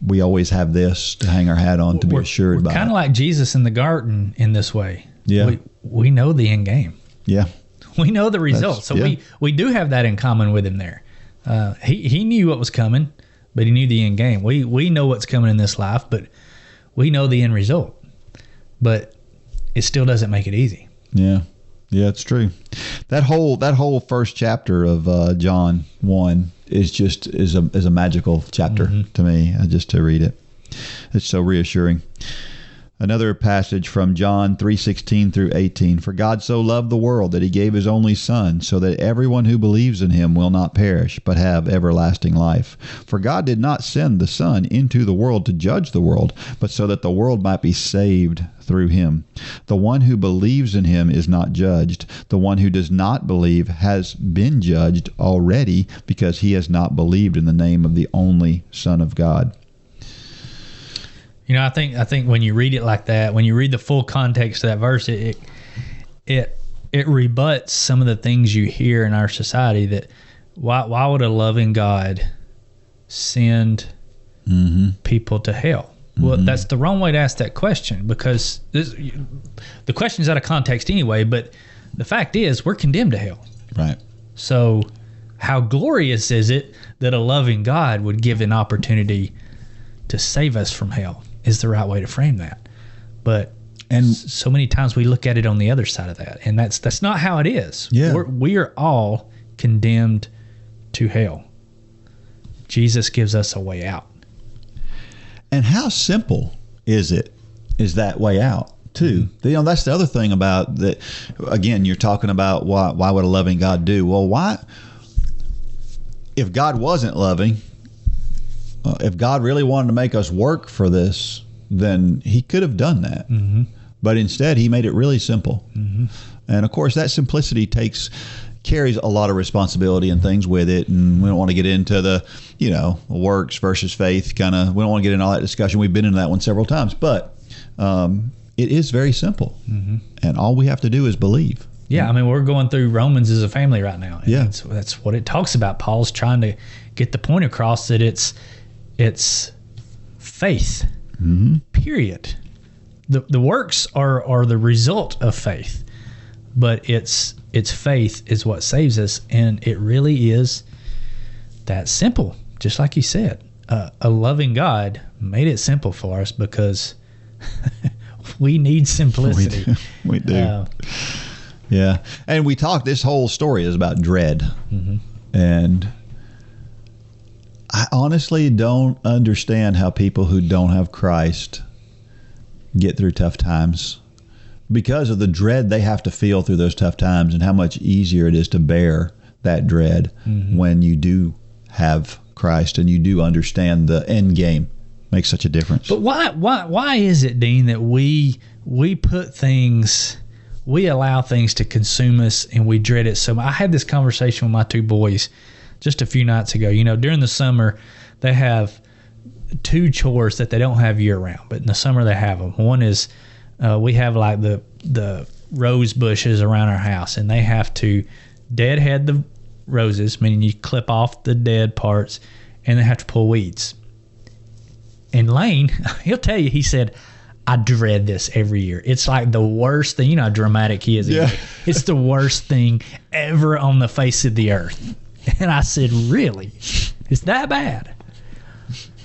we always have this to hang our hat on, to be assured by. Kind of like Jesus in the garden in this way. Yeah. We know the end game. Yeah. We know the results. So we do have that in common with him there. He knew what was coming, but he knew the end game. We know what's coming in this life, but we know the end result. But it still doesn't make it easy. Yeah. Yeah, it's true. That whole first chapter of John 1 is a magical chapter to me, just to read it. It's so reassuring. Another passage from John 3:16 through 18. "For God so loved the world that he gave his only Son, so that everyone who believes in him will not perish, but have everlasting life. For God did not send the Son into the world to judge the world, but so that the world might be saved through him. The one who believes in him is not judged. The one who does not believe has been judged already, because he has not believed in the name of the only Son of God." I think when you read it like that, when you read the full context of that verse, it rebuts some of the things you hear in our society, that why would a loving God send people to hell? Well, that's the wrong way to ask that question, because the question's out of context anyway, but the fact is we're condemned to hell. Right. So how glorious is it that a loving God would give an opportunity to save us from hell, is the right way to frame that. But so many times we look at it on the other side of that, and that's not how it is. Yeah. We are all condemned to hell. Jesus gives us a way out. And how simple is that way out too? That's the other thing about that. Again, you're talking about why would a loving God do? Well, why, if God wasn't loving, if God really wanted to make us work for this, then he could have done that. But instead, he made it really simple. And of course, that simplicity carries a lot of responsibility and things with it. And we don't want to get into the, works versus faith we don't want to get into all that discussion. We've been into that one several times, but it is very simple. And all we have to do is believe. Yeah, I mean, we're going through Romans as a family right now. Yeah. That's what it talks about. Paul's trying to get the point across that it's faith, period. The works are the result of faith, but it's faith is what saves us, and it really is that simple. Just like you said, a loving God made it simple for us, because We need simplicity. We do. Yeah. And we talked, this whole story is about dread. And I honestly don't understand how people who don't have Christ get through tough times because of the dread they have to feel through those tough times, and how much easier it is to bear that dread when you do have Christ and you do understand the end game. Makes such a difference. But why is it, Dean, that we allow things to consume us and we dread it so much? I had this conversation with my two boys just a few nights ago. You know, during the summer, they have two chores that they don't have year round, but in the summer they have them. One is we have like the rose bushes around our house, and they have to deadhead the roses, meaning you clip off the dead parts, and they have to pull weeds. And Lane, he'll tell you, he said, I dread this every year. It's like the worst thing. You know how dramatic he is. Yeah. It's the worst thing ever on the face of the earth. And I said, really? It's that bad?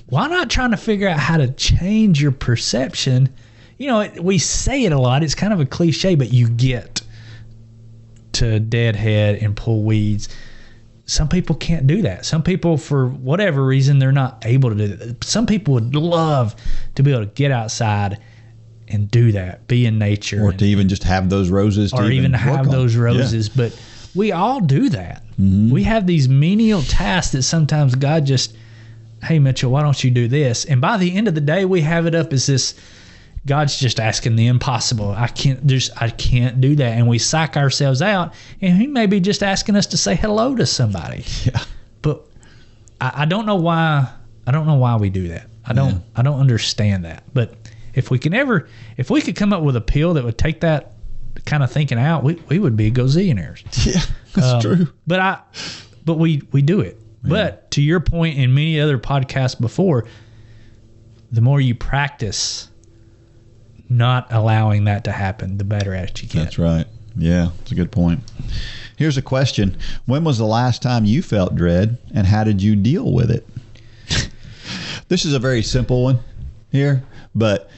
Why not trying to figure out how to change your perception? You know, we say it a lot. It's kind of a cliche, but you get to deadhead and pull weeds. Some people can't do that. Some people, for whatever reason, they're not able to do that. Some people would love to be able to get outside and do that, be in nature. Or to even just have those roses. Or even have those roses. Yeah. But we all do that. We have these menial tasks that sometimes God just, hey, Mitchell, why don't you do this? And by the end of the day, we have it up as this, God's just asking the impossible. I can't do that. And we psych ourselves out, and he may be just asking us to say hello to somebody. Yeah. But I don't know why we do that. I don't understand that. But if we could come up with a pill that would take that kind of thinking out, we would be gazillionaires. Yeah, that's true. But we do it. Yeah. But to your point in many other podcasts before, the more you practice not allowing that to happen, the better at it you get. That's right. Yeah, that's a good point. Here's a question. When was the last time you felt dread, and how did you deal with it? This is a very simple one here, but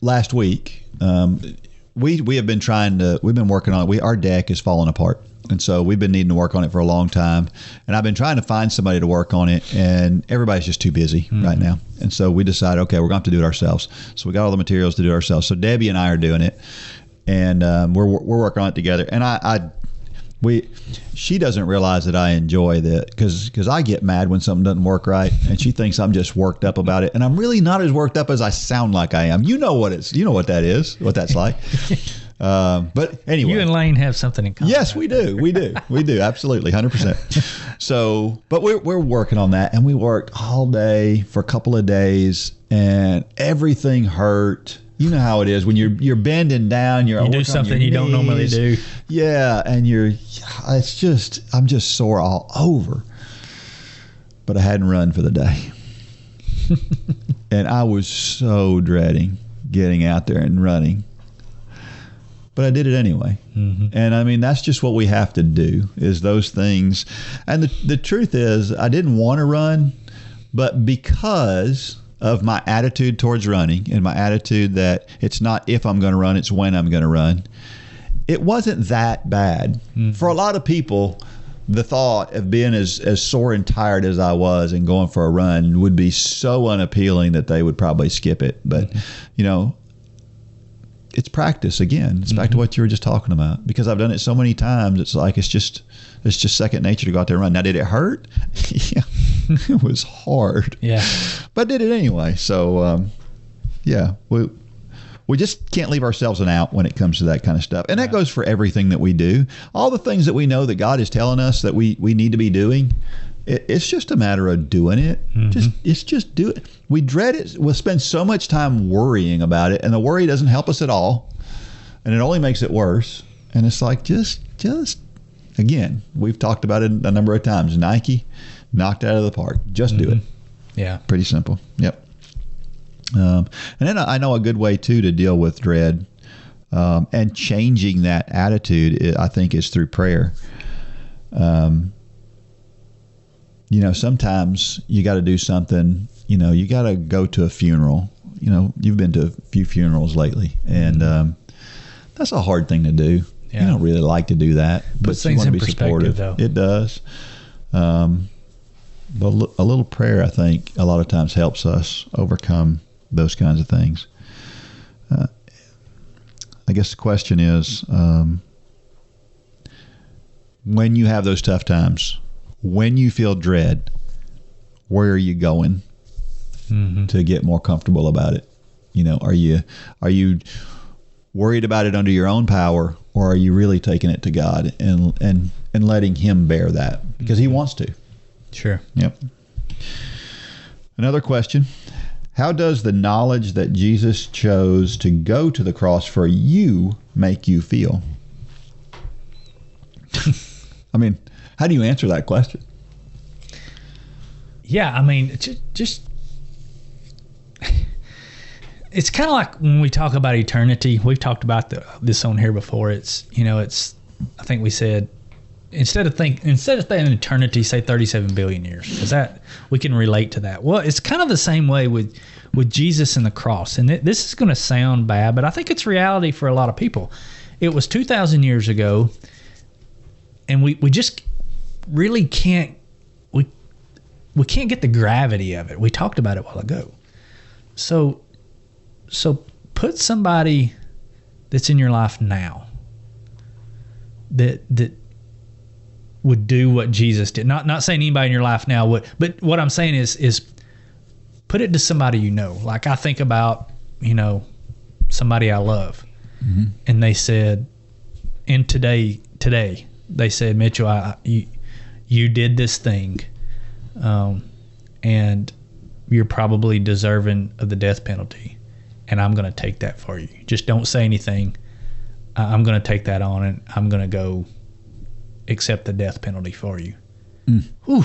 last week, we have been we've been working on it. Our deck is falling apart. And so we've been needing to work on it for a long time. And I've been trying to find somebody to work on it, and everybody's just too busy right now. And so we decided, okay, we're going to have to do it ourselves. So we got all the materials to do it ourselves. So Debbie and I are doing it, and we're working on it together. And she doesn't realize that I enjoy that because I get mad when something doesn't work right, and she thinks I'm just worked up about it. And I'm really not as worked up as I sound like I am. You know what that is, what that's like. But anyway, you and Lane have something in common. Yes, we do. We do. Absolutely. 100%. So, but we're working on that, and we worked all day for a couple of days, and everything hurt. You know how it is when you're bending down, you do something you don't normally do. Yeah. And I'm just sore all over, but I hadn't run for the day. And I was so dreading getting out there and running. But I did it anyway. And I mean, that's just what we have to do, is those things. And the truth is, I didn't want to run, but because of my attitude towards running, and my attitude that it's not if I'm going to run, it's when I'm going to run, it wasn't that bad. For a lot of people, the thought of being as sore and tired as I was and going for a run would be so unappealing that they would probably skip it. But, it's practice again. It's back to what you were just talking about. Because I've done it so many times, it's like it's just second nature to go out there and run. Now, did it hurt? Yeah, it was hard. Yeah, but I did it anyway. So, we just can't leave ourselves an out when it comes to that kind of stuff. And that goes for everything that we do. All the things that we know that God is telling us that we need to be doing. It's just a matter of doing it. Just do it. We dread it. We'll spend so much time worrying about it, and the worry doesn't help us at all, and it only makes it worse. And it's like just again, we've talked about it a number of times. Nike knocked out of the park. Just do it. Yeah, pretty simple. Yep. And then I know a good way too to deal with dread and changing that attitude, I think, is through prayer. Sometimes you got to do something, you got to go to a funeral, you've been to a few funerals lately, and that's a hard thing to do. Yeah. You don't really like to do that, but you want to be supportive. Though. It does. But a little prayer, I think, a lot of times helps us overcome those kinds of things. I guess the question is, when you have those tough times, when you feel dread, where are you going to get more comfortable about it? Are you worried about it under your own power, or are you really taking it to God and letting Him bear that because He wants to? Sure. Yep. Another question. How does the knowledge that Jesus chose to go to the cross for you make you feel? I mean, how do you answer that question? Yeah, I mean, just it's kind of like when we talk about eternity. We've talked about this on here before. It's I think we said instead of saying eternity, say 37 billion years, because that we can relate to that. Well, it's kind of the same way with Jesus and the cross. And this is going to sound bad, but I think it's reality for a lot of people. It was 2,000 years ago, and we just really can't we can't get the gravity of it. We talked about it a while ago. So put somebody that's in your life now that would do what Jesus did. Not saying anybody in your life now would, but what I'm saying is put it to somebody you know. Like I think about, somebody I love. Mm-hmm. And they said, and today they said, Mitchell, you did this thing, and you're probably deserving of the death penalty, and I'm going to take that for you. Just don't say anything. I'm going to take that on, and I'm going to go accept the death penalty for you. Whew.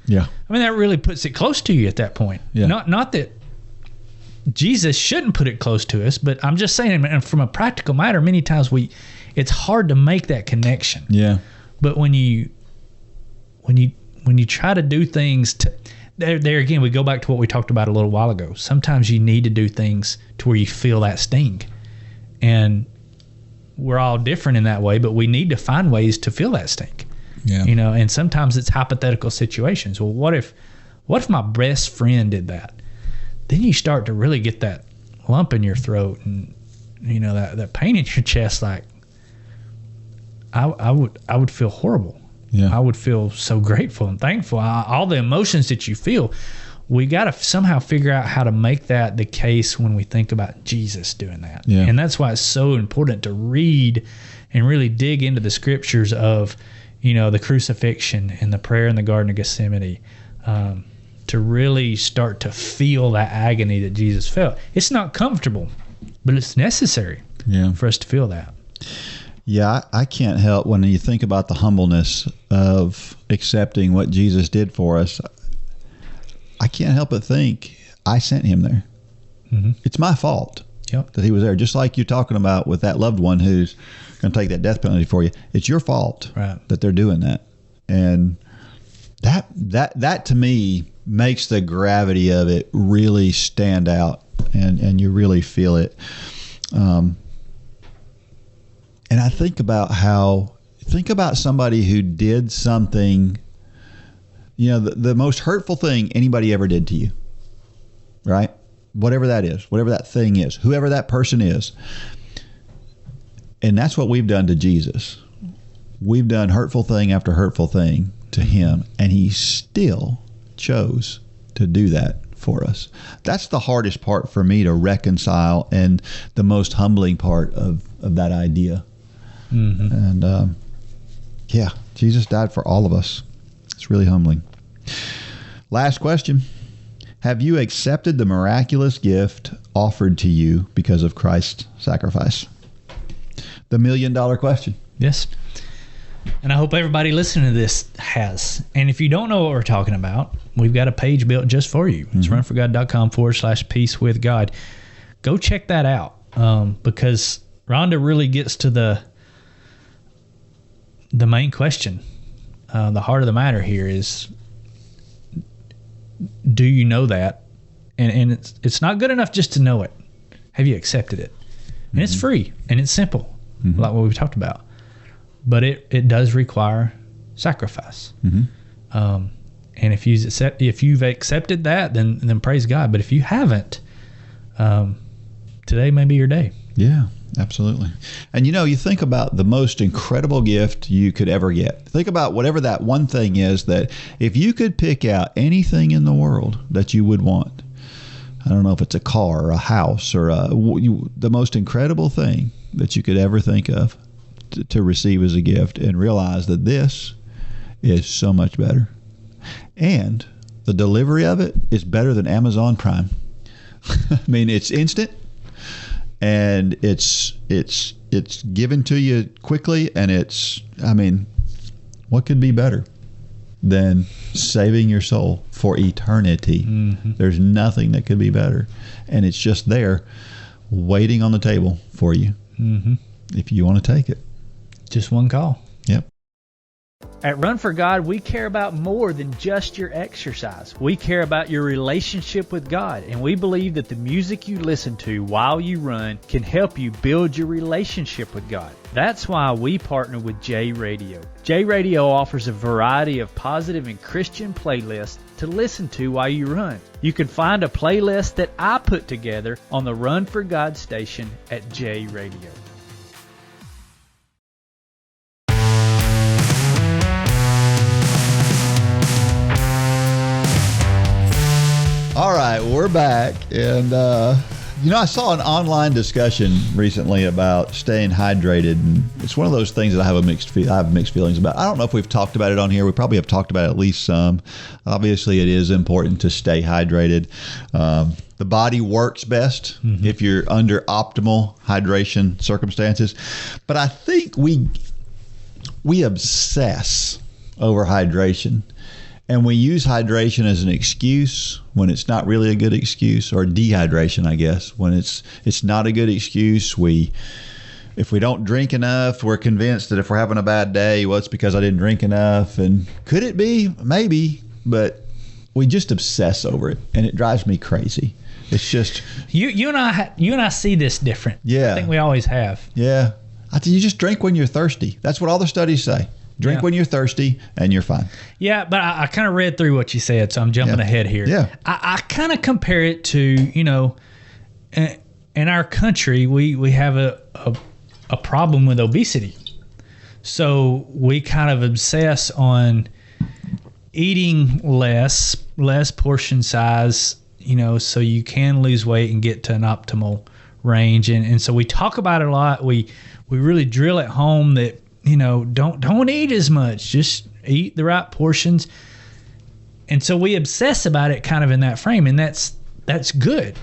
Yeah. I mean, that really puts it close to you at that point. Yeah. Not that Jesus shouldn't put it close to us, but I'm just saying, and from a practical matter, many times it's hard to make that connection. Yeah. But when you try to do things there again, we go back to what we talked about a little while ago. Sometimes you need to do things to where you feel that sting. And we're all different in that way, but we need to find ways to feel that sting. Yeah. And sometimes it's hypothetical situations. Well, what if my best friend did that? Then you start to really get that lump in your throat and that pain in your chest. Like I would feel horrible. Yeah. I would feel so grateful and thankful. All the emotions that you feel, we got to somehow figure out how to make that the case when we think about Jesus doing that. Yeah. And that's why it's so important to read and really dig into the scriptures of, the crucifixion and the prayer in the Garden of Gethsemane, to really start to feel that agony that Jesus felt. It's not comfortable, but it's necessary for us to feel that. Yeah, I can't help when you think about the humbleness of accepting what Jesus did for us. I can't help but think I sent him there. Mm-hmm. It's my fault that he was there. Just like you're talking about with that loved one who's going to take that death penalty for you. It's your fault that they're doing that. And that to me makes the gravity of it really stand out, and you really feel it. And I think about somebody who did something, the most hurtful thing anybody ever did to you, right? Whatever that is, whatever that thing is, whoever that person is. And that's what we've done to Jesus. We've done hurtful thing after hurtful thing to him, and he still chose to do that for us. That's the hardest part for me to reconcile, and the most humbling part of that idea. Mm-hmm. And Jesus died for all of us. It's really humbling. Last question. Have you accepted the miraculous gift offered to you because of Christ's sacrifice? The $1 million question. Yes. And I hope everybody listening to this has. And if you don't know what we're talking about, we've got a page built just for you. It's runforgod.com/peacewithgod. Go check that out, because Rhonda really gets to the main question. The heart of the matter here is, do you know that? And it's not good enough just to know it. Have you accepted it? And it's free and it's simple, like what we've talked about. But it does require sacrifice. And if you've accepted that, then praise God. But if you haven't, today may be your day. Yeah, absolutely. And you think about the most incredible gift you could ever get. Think about whatever that one thing is that if you could pick out anything in the world that you would want, I don't know if it's a car or a house or the most incredible thing that you could ever think of to receive as a gift, and realize that this is so much better. And the delivery of it is better than Amazon Prime. I mean, it's instant, and it's given to you quickly, and what could be better than saving your soul for eternity? There's nothing that could be better, and it's just there waiting on the table for you if you want to take it. Just one call. Yep. At Run for God, we care about more than just your exercise. We care about your relationship with God, and we believe that the music you listen to while you run can help you build your relationship with God. That's why we partner with J Radio. J Radio offers a variety of positive and Christian playlists to listen to while you run. You can find a playlist that I put together on the Run for God station at J Radio. All right, we're back, and I saw an online discussion recently about staying hydrated, and it's one of those things that I have mixed feelings about. I don't know if we've talked about it on here. We probably have talked about it at least some. Obviously, it is important to stay hydrated. The body works best if you're under optimal hydration circumstances, but I think we obsess over hydration. And we use hydration as an excuse when it's not really a good excuse, or dehydration, I guess, when it's not a good excuse. If we don't drink enough, we're convinced that if we're having a bad day, well, it's because I didn't drink enough. And could it be? Maybe, but we just obsess over it, and it drives me crazy. It's just you and I see this different. Yeah, I think we always have. Yeah, you just drink when you're thirsty. That's what all the studies say. Drink when you're thirsty, and you're fine. Yeah, but I kind of read through what you said, so I'm jumping ahead here. Yeah. I kind of compare it to, in our country, we have a problem with obesity. So we kind of obsess on eating less portion size, so you can lose weight and get to an optimal range. And so we talk about it a lot. We really drill it home that, don't eat as much. Just eat the right portions. And so we obsess about it kind of in that frame, and that's good.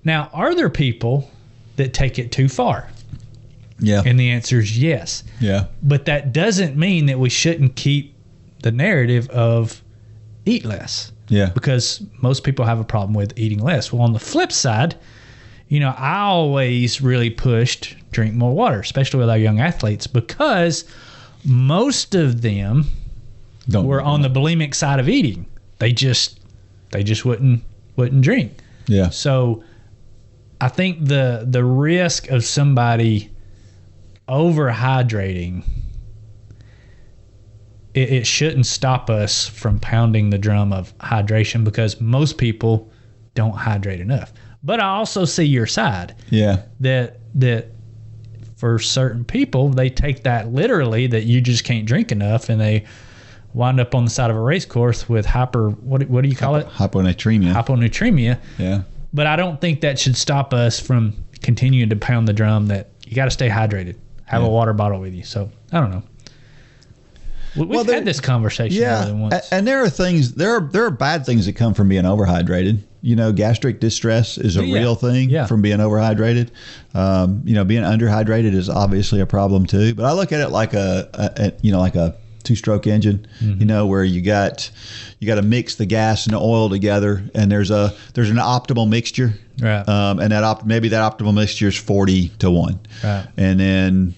Now, are there people that take it too far? Yeah. And the answer is yes. Yeah. But that doesn't mean that we shouldn't keep the narrative of eat less. Yeah. Because most people have a problem with eating less. Well, on the flip side, I always really pushed drink more water, especially with our young athletes, because most of them were on the bulimic side of eating. They just wouldn't drink. Yeah. So I think the risk of somebody overhydrating, it shouldn't stop us from pounding the drum of hydration, because most people don't hydrate enough. But I also see your side. Yeah. That for certain people, they take that literally, that you just can't drink enough, and they wind up on the side of a race course with what do you call it? Hyponatremia. Hyponatremia. Yeah. But I don't think that should stop us from continuing to pound the drum that you got to stay hydrated. Have a water bottle with you. So I don't know. We've had this conversation more than once. And there are things, there are bad things that come from being overhydrated. Gastric distress is a real thing from being overhydrated. Being underhydrated is obviously a problem too. But I look at it like a two-stroke engine, where you got to mix the gas and the oil together, and there's an optimal mixture. Right. And maybe that optimal mixture is 40-1. Right. And then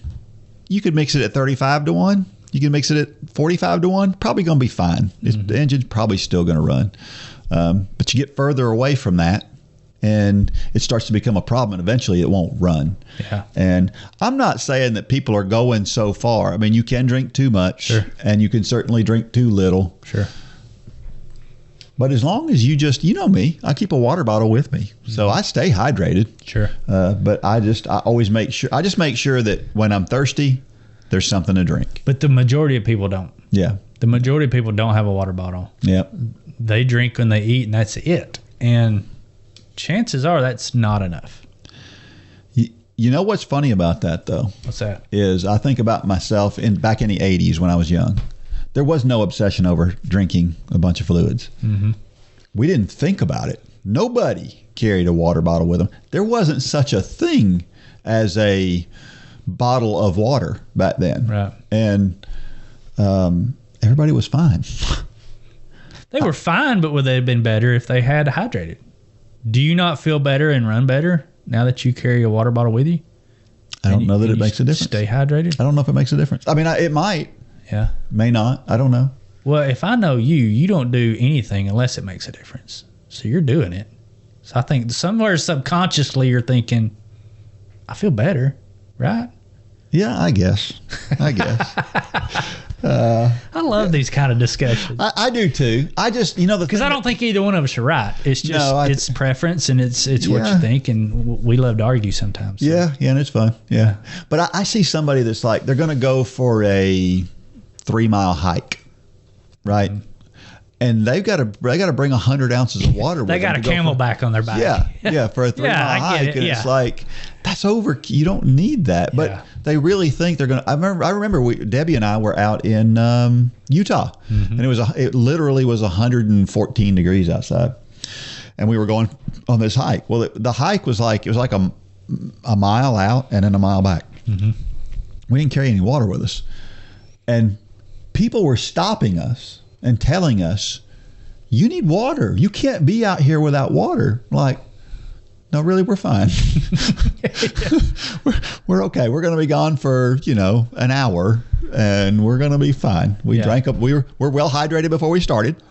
you could mix it at 35-1. You can mix it at 45-1. Probably going to be fine. The engine's probably still going to run. But you get further away from that, and it starts to become a problem, and eventually it won't run. Yeah. And I'm not saying that people are going so far. I mean, you can drink too much, Sure. and you can certainly drink too little. Sure. But as long as you know me, I keep a water bottle with me, so I stay hydrated. Sure. But I always make sure that when I'm thirsty, there's something to drink. But the majority of people don't. Yeah. The majority of people don't have a water bottle. Yep. They drink when they eat, and that's it. And chances are that's not enough. You know what's funny about that, though? What's that? Is I think about myself back in the 80s when I was young. There was no obsession over drinking a bunch of fluids. Mm-hmm. We didn't think about it. Nobody carried a water bottle with them. There wasn't such a thing as a bottle of water back then. Right. And everybody was fine. They were fine, but would they have been better if they had hydrated? Do you not feel better and run better now that you carry a water bottle with you? I don't know that it makes a difference. Stay hydrated? I don't know if it makes a difference. I mean, it might. Yeah. May not. I don't know. Well, if I know you don't do anything unless it makes a difference. So you're doing it. So I think somewhere subconsciously you're thinking, I feel better, right? Yeah, I guess. I love these kind of discussions. I do too. I just, because I don't think either one of us are right. It's just it's preference, and it's what you think, and we love to argue sometimes. So. Yeah, and it's fun. Yeah, but I see somebody that's like they're going to go for a 3-mile hike, right? Mm-hmm. And they got to bring 100 ounces of water. They got a Camelback on their back. Yeah, for a 3-mile hike, and it's like that's over. You don't need that, but they really think they're going to. I remember Debbie and I were out in Utah, mm-hmm. and it literally was 114 degrees outside, and we were going on this hike. Well, the hike was like a mile out and then a mile back. Mm-hmm. We didn't carry any water with us, and people were stopping us and telling us, you need water. You can't be out here without water. Like, no, really, we're fine. we're okay. We're going to be gone for, an hour, and we're going to be fine. We drank up. We're well hydrated before we started.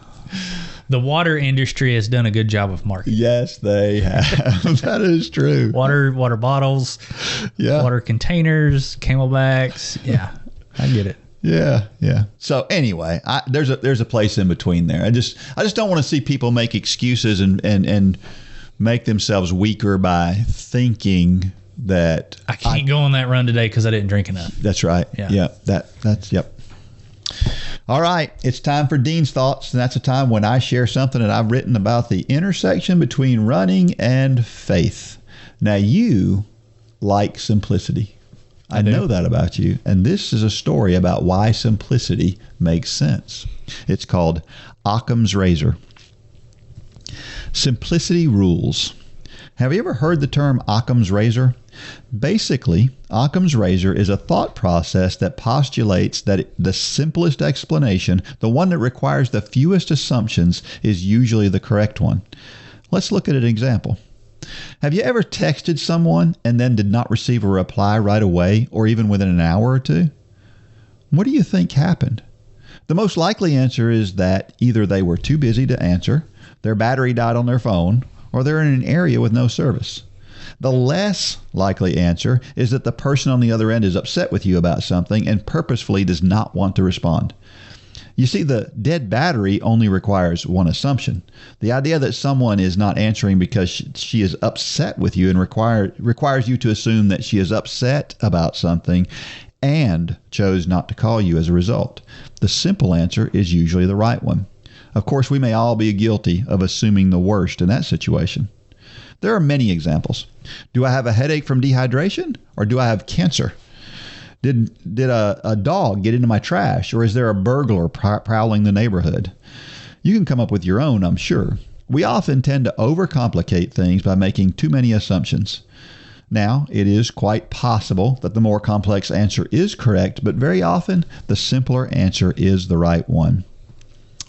The water industry has done a good job of marketing. Yes, they have. That is true. Water bottles, water containers, Camelbacks. Yeah, I get it. Yeah. So anyway, there's a place in between there. I just don't want to see people make excuses and make themselves weaker by thinking that I can't go on that run today because I didn't drink enough. That's right. Yeah. That's yep. All right, it's time for Dean's Thoughts, and that's a time when I share something that I've written about the intersection between running and faith. Now you like simplicity. I know that about you. And this is a story about why simplicity makes sense. It's called Occam's razor. Simplicity rules. Have you ever heard the term Occam's razor? Basically, Occam's razor is a thought process that postulates that the simplest explanation, the one that requires the fewest assumptions, is usually the correct one. Let's look at an example. Have you ever texted someone and then did not receive a reply right away or even within an hour or two? What do you think happened? The most likely answer is that either they were too busy to answer, their battery died on their phone, or they're in an area with no service. The less likely answer is that the person on the other end is upset with you about something and purposefully does not want to respond. You see, the dead battery only requires one assumption. The idea that someone is not answering because she is upset with you and requires you to assume that she is upset about something and chose not to call you as a result. The simple answer is usually the right one. Of course, we may all be guilty of assuming the worst in that situation. There are many examples. Do I have a headache from dehydration, or do I have cancer? Did a dog get into my trash, or is there a burglar prowling the neighborhood? You can come up with your own, I'm sure. We often tend to overcomplicate things by making too many assumptions. Now, it is quite possible that the more complex answer is correct, but very often the simpler answer is the right one.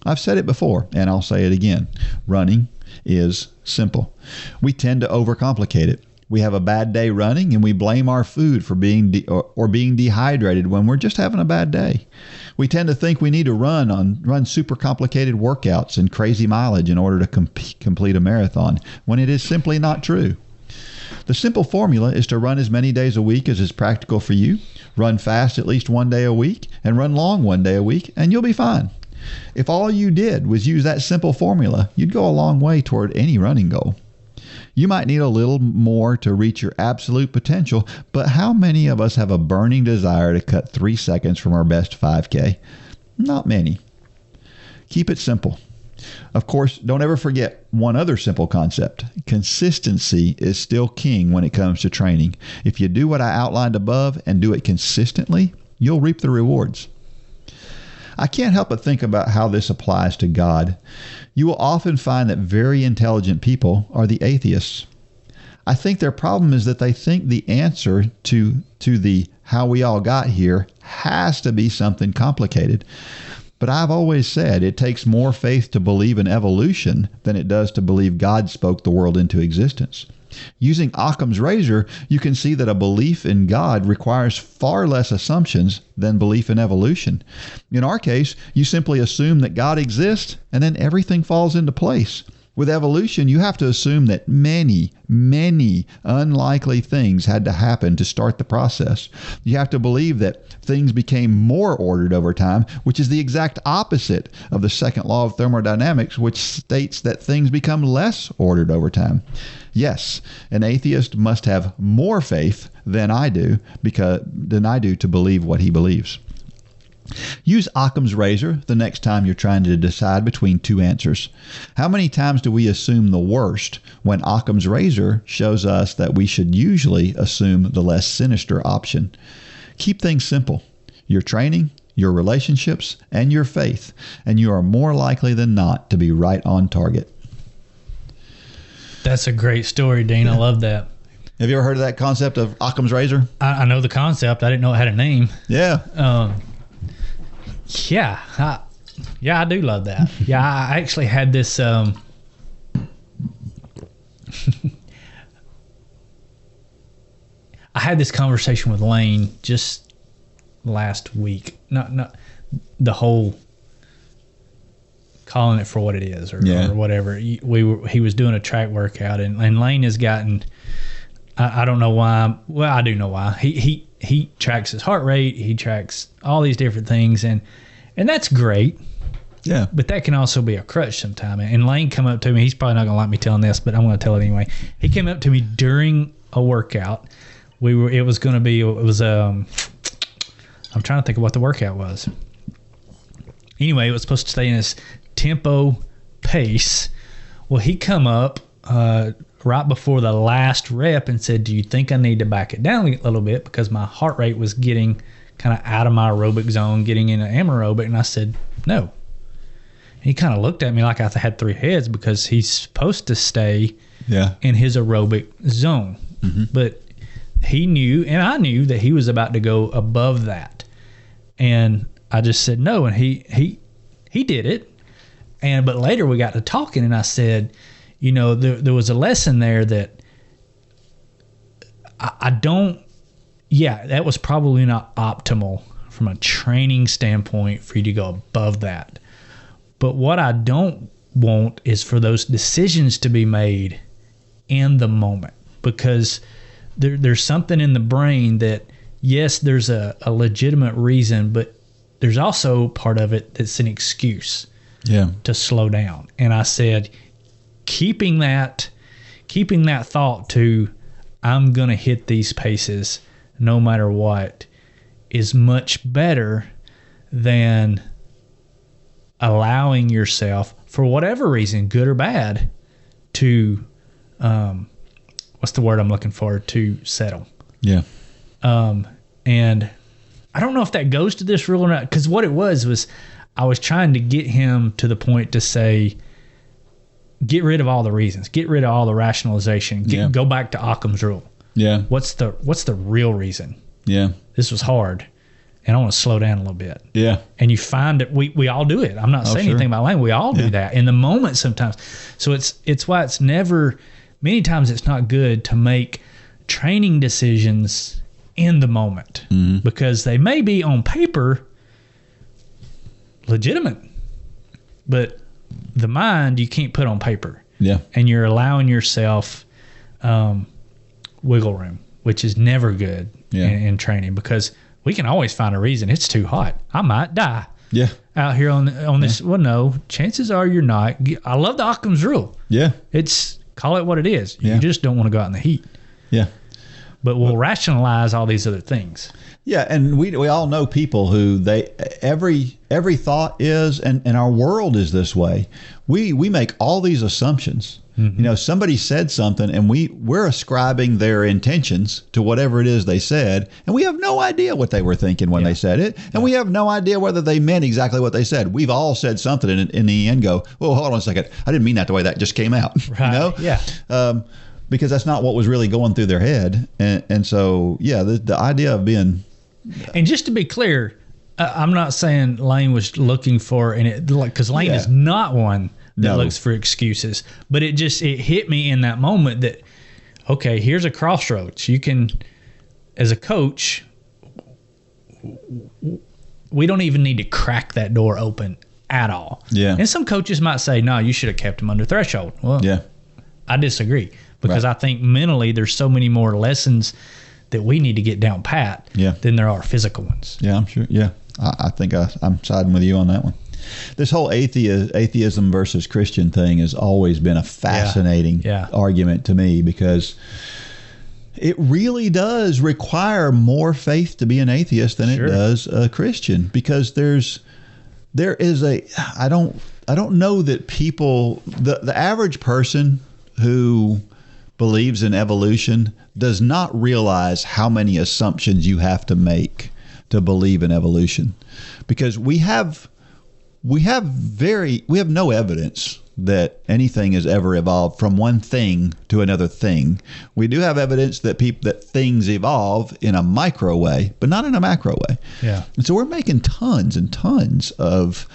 I've said it before, and I'll say it again. Running is simple. We tend to overcomplicate it. We have a bad day running and we blame our food for being being dehydrated when we're just having a bad day. We tend to think we need to run super complicated workouts and crazy mileage in order to complete a marathon, when it is simply not true. The simple formula is to run as many days a week as is practical for you, run fast at least one day a week, and run long one day a week, and you'll be fine. If all you did was use that simple formula, you'd go a long way toward any running goal. You might need a little more to reach your absolute potential, but how many of us have a burning desire to cut 3 seconds from our best 5K? Not many. Keep it simple. Of course, don't ever forget one other simple concept. Consistency is still king when it comes to training. If you do what I outlined above and do it consistently, you'll reap the rewards. I can't help but think about how this applies to God. You will often find that very intelligent people are the atheists. I think their problem is that they think the answer to the how we all got here has to be something complicated. But I've always said it takes more faith to believe in evolution than it does to believe God spoke the world into existence. Using Occam's razor, you can see that a belief in God requires far less assumptions than belief in evolution. In our case, you simply assume that God exists, and then everything falls into place. With evolution, you have to assume that many, many unlikely things had to happen to start the process. You have to believe that things became more ordered over time, which is the exact opposite of the second law of thermodynamics, which states that things become less ordered over time. Yes, an atheist must have more faith than I do to believe what he believes. Use Occam's razor the next time you're trying to decide between two answers. How many times do we assume the worst when Occam's razor shows us that we should usually assume the less sinister option? Keep things simple. Your training, your relationships, and your faith, and you are more likely than not to be right on target. That's a great story, Dean. I love that. Have you ever heard of that concept of Occam's razor? I know the concept. I didn't know it had a name. Yeah. I do love that. Yeah, I actually had this. I had this conversation with Lane just last week. Not the whole calling it for what it is or whatever. He was doing a track workout and Lane has gotten. I don't know why. Well, I do know why. He tracks his heart rate. He tracks all these different things, and that's great. Yeah. But that can also be a crutch sometime. And Lane come up to me. He's probably not going to like me telling this, but I'm going to tell it anyway. He came up to me during a workout. I'm trying to think of what the workout was. Anyway, it was supposed to stay in his tempo pace. Well, he come up right before the last rep and said, "Do you think I need to back it down a little bit because my heart rate was getting kind of out of my aerobic zone, getting into anaerobic?" And I said, "No." And he kind of looked at me like I had three heads because he's supposed to stay in his aerobic zone. Mm-hmm. But he knew, and I knew, that he was about to go above that. And I just said no, and he did it. But later we got to talking, and I said, you know, there was a lesson there that that was probably not optimal from a training standpoint for you to go above that. But what I don't want is for those decisions to be made in the moment, because there's something in the brain that, yes, there's a legitimate reason, but there's also part of it that's an excuse to slow down. And I said, keeping that thought to, I'm going to hit these paces no matter what, is much better than allowing yourself, for whatever reason, good or bad, to what's the word I'm looking for, to settle. Yeah. And I don't know if that goes to this rule or not, because what it was I was trying to get him to the point to say, get rid of all the reasons, get rid of all the rationalization, go back to Occam's rule. Yeah. What's the real reason? Yeah. This was hard, and I want to slow down a little bit. Yeah. And you find that we all do it. I'm not saying anything about Lane. We all do that in the moment sometimes. So it's why it's never, many times it's not good to make training decisions in the moment because they may be on paper legitimate, but the mind you can't put on paper. Yeah. And you're allowing yourself wiggle room, which is never good in training, because we can always find a reason. It's too hot. I might die. Yeah. Out here on this. Well, no, chances are you're not. I love the Occam's rule. Yeah. It's call it what it is. Yeah. You just don't want to go out in the heat. Yeah. But we'll rationalize all these other things. Yeah, and we all know people who every thought is, and our world is this way. We make all these assumptions. Somebody said something, and we're ascribing their intentions to whatever it is they said, and we have no idea what they were thinking when they said it, and we have no idea whether they meant exactly what they said. We've all said something, and in the end go, "Oh, hold on a second, I didn't mean that the way that just came out." Right. Yeah. Because that's not what was really going through their head, and so the idea of being. And just to be clear, I'm not saying Lane was looking for, because Lane is not one that looks for excuses, but it hit me in that moment that, okay, here's a crossroads. You can, as a coach, we don't even need to crack that door open at all. Yeah. And some coaches might say, no, you should have kept him under threshold. Well, I disagree, because I think mentally there's so many more lessons that we need to get down pat than there are physical ones. Yeah, I'm sure. Yeah, I think I'm siding with you on that one. This whole atheism versus Christian thing has always been a fascinating argument to me, because it really does require more faith to be an atheist than it does a Christian, because there is I don't know that people, the average person who believes in evolution does not realize how many assumptions you have to make to believe in evolution, because we have no evidence that anything has ever evolved from one thing to another thing. We do have evidence that things evolve in a micro way, but not in a macro way. Yeah. And so we're making tons and tons of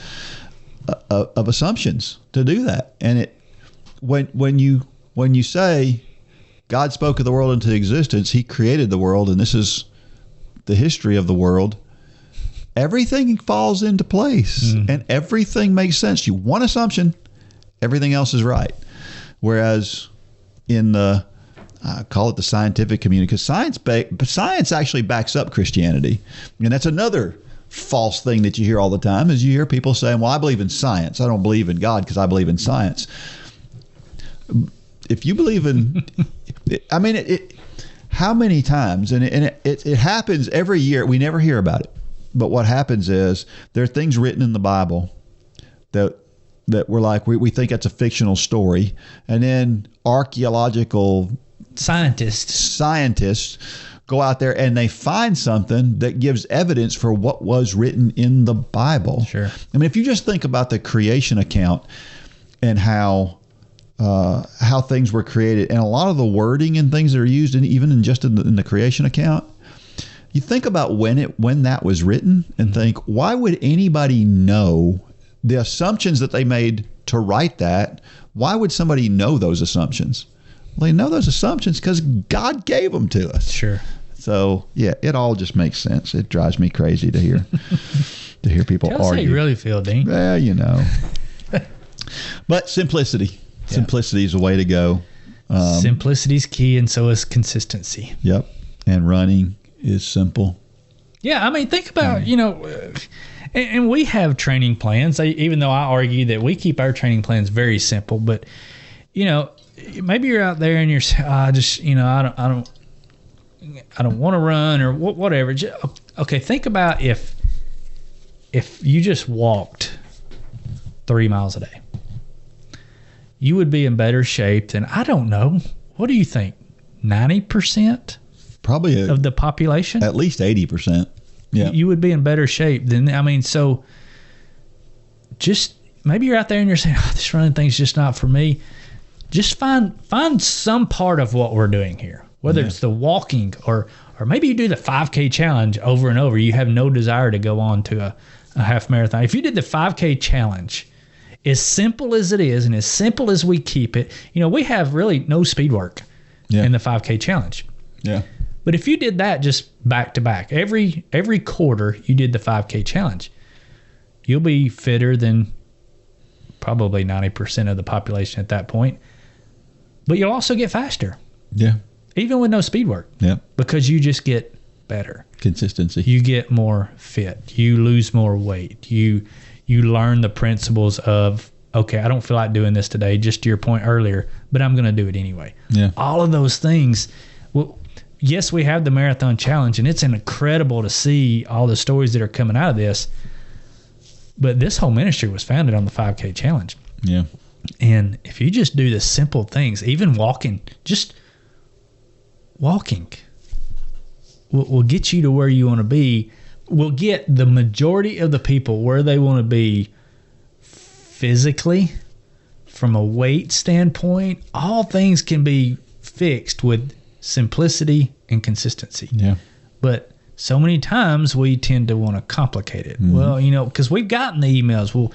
assumptions to do that. And when you say God spoke of the world into existence, he created the world, and this is the history of the world, everything falls into place and everything makes sense. You one assumption, everything else is right. Whereas in the, call it the scientific community, because science actually backs up Christianity. And that's another false thing that you hear all the time, is you hear people saying, well, I believe in science. I don't believe in God because I believe in science. If you believe in, I mean, how many times, and it happens every year, we never hear about it. But what happens is there are things written in the Bible that we're like, we think it's a fictional story. And then archaeological scientists go out there and they find something that gives evidence for what was written in the Bible. Sure. I mean, if you just think about the creation account and how things were created, and a lot of the wording and things that are used in the creation account, you think about when that was written and think, why would anybody know the assumptions that they made to write that? Why would somebody know those assumptions? Well, they know those assumptions because God gave them to us. Sure. So yeah, it all just makes sense. It drives me crazy to hear people argue. Tell us how you really feel, Dean. Well, but simplicity. Simplicity is the way to go. Simplicity's key, and so is consistency. Yep. And running is simple. Yeah, I mean, think about, and we have training plans, even though I argue that we keep our training plans very simple, but, maybe you're out there and you're, I don't want to run or whatever. Okay, think about if you just walked 3 miles a day. You would be in better shape than, I don't know, what do you think, 90%? Probably of the population? At least 80%. Yeah. You would be in better shape than, so just maybe you're out there and you're saying, this running thing's just not for me. Just find some part of what we're doing here, whether it's the walking or maybe you do the 5K challenge over and over. You have no desire to go on to a half marathon. If you did the 5K challenge, as simple as it is and as simple as we keep it, we have really no speed work in the 5K challenge. Yeah. But if you did that just back to back, every quarter you did the 5K challenge, you'll be fitter than probably 90% of the population at that point. But you'll also get faster. Yeah. Even with no speed work. Yeah. Because you just get better. Consistency. You get more fit. You lose more weight. You learn the principles of, okay, I don't feel like doing this today, just to your point earlier, but I'm going to do it anyway. Yeah. All of those things. Well, yes, we have the marathon challenge, and it's incredible to see all the stories that are coming out of this. But this whole ministry was founded on the 5K challenge. Yeah. And if you just do the simple things, even walking, just walking will get you to where you want to be. Will get the majority of the people where they want to be physically, from a weight standpoint. All things can be fixed with simplicity and consistency. Yeah. But so many times we tend to want to complicate it. Mm-hmm. Well, because we've gotten the emails, well,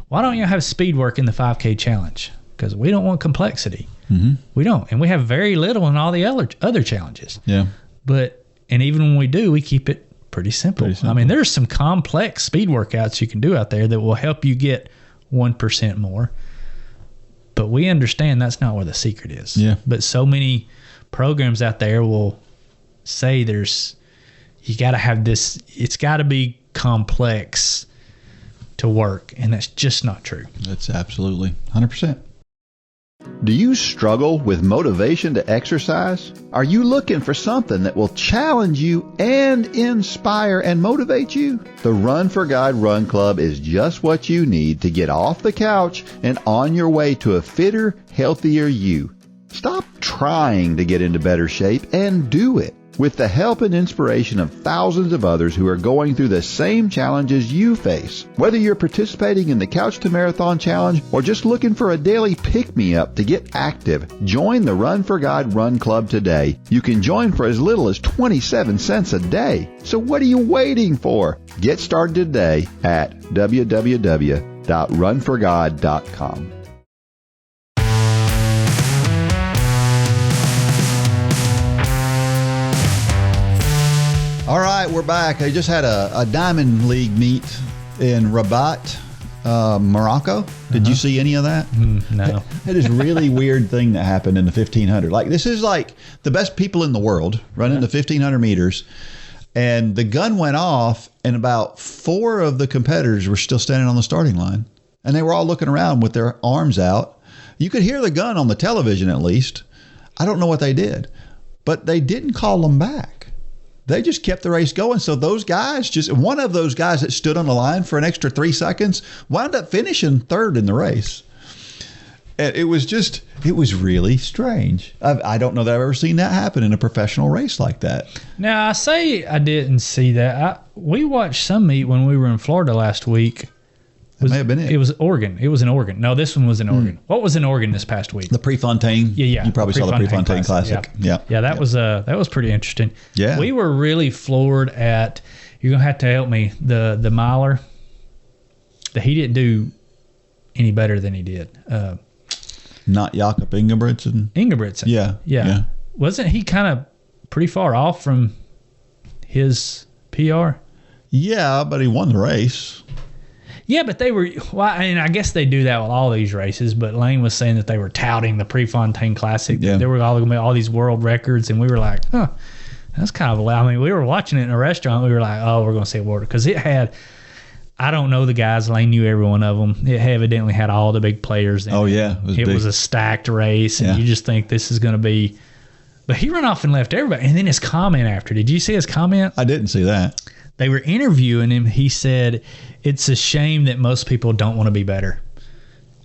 why don't you have speed work in the 5K challenge? Because we don't want complexity. Mm-hmm. We don't. And we have very little in all the other challenges. Yeah. And even when we do, we keep it pretty simple. I mean, there's some complex speed workouts you can do out there that will help you get 1% more. But we understand that's not where the secret is. Yeah. But so many programs out there will say you got to have this, it's got to be complex to work. And that's just not true. That's absolutely 100%. Do you struggle with motivation to exercise? Are you looking for something that will challenge you and inspire and motivate you? The Run for God Run Club is just what you need to get off the couch and on your way to a fitter, healthier you. Stop trying to get into better shape and do it. With the help and inspiration of thousands of others who are going through the same challenges you face. Whether you're participating in the Couch to Marathon Challenge or just looking for a daily pick-me-up to get active, join the Run for God Run Club today. You can join for as little as 27 cents a day. So what are you waiting for? Get started today at www.runforgod.com. All right, we're back. I just had a Diamond League meet in Rabat, Morocco. Did you see any of that? No. It is a really weird thing that happened in the 1500. Like, this is like the best people in the world running the 1500 meters. And the gun went off, and about 4 of the competitors were still standing on the starting line. And they were all looking around with their arms out. You could hear the gun on the television, at least. I don't know what they did, but they didn't call them back. They just kept the race going. So those guys, one of those guys that stood on the line for an extra 3 seconds wound up finishing third in the race. And it was really strange. I don't know that I've ever seen that happen in a professional race like that. Now, I say I didn't see that. We watched some meet when we were in Florida last week. That may have been it. It was Oregon. It was in Oregon. No, this one was in Oregon. What was in Oregon this past week? The Prefontaine. Yeah. You probably saw the Prefontaine Classic. Yeah, that was pretty interesting. Yeah. We were really floored at, you're going to have to help me, the miler. He didn't do any better than he did. Not Jakob Ingebrigtsen? Ingebrigtsen. Yeah. Wasn't he kind of pretty far off from his PR? Yeah, but he won the race. Yeah, but they were, I guess they do that with all these races, but Lane was saying that they were touting the Prefontaine Classic. Yeah. There were all these world records, and we were like, that's kind of loud. I mean, we were watching it in a restaurant. We were like, we're going to see a world, because it had, I don't know the guys. Lane knew every one of them. It evidently had all the big players in it. Yeah. It was a stacked race, and you just think this is going to be, but he ran off and left everybody. And then his comment after, did you see his comment? I didn't see that. They were interviewing him. He said, it's a shame that most people don't want to be better.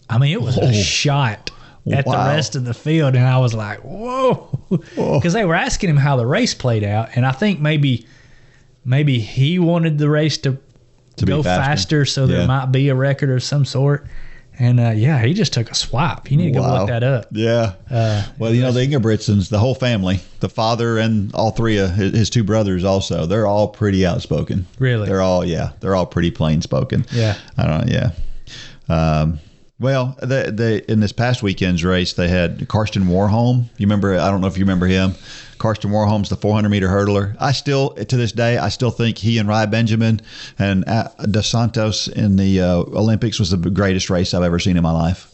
I mean, it was a shot at the rest of the field, and I was like, whoa. Because they were asking him how the race played out, and I think maybe he wanted the race to go faster so there might be a record of some sort. And, he just took a swipe. You need to go look that up. Yeah. Well, the Ingebrigtsens, the whole family, the father and all 3 of his 2 brothers also, they're all pretty outspoken. Really? They're all pretty plain spoken. Yeah. I don't know. Yeah. Well, in this past weekend's race, they had Karsten Warholm. You remember? I don't know if you remember him. Karsten Warholm's the 400-meter hurdler. I still, to this day, I still think he and Rai Benjamin and Dos Santos in the Olympics was the greatest race I've ever seen in my life.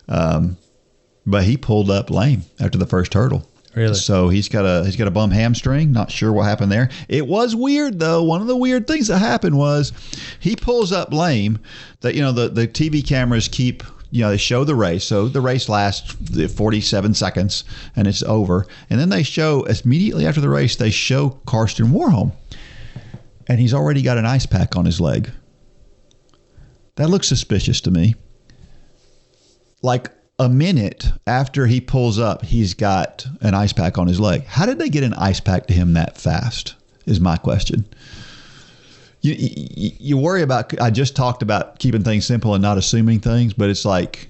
But he pulled up lame after the first hurdle. Really? So he's got a bum hamstring. Not sure what happened there. It was weird though. One of the weird things that happened was he pulls up lame. That the TV cameras keep. They show the race. So the race lasts 47 seconds and it's over. And then they show, immediately after the race, they show Karsten Warholm. And he's already got an ice pack on his leg. That looks suspicious to me. Like a minute after he pulls up, he's got an ice pack on his leg. How did they get an ice pack to him that fast is my question. You worry about, I just talked about keeping things simple and not assuming things, but it's like,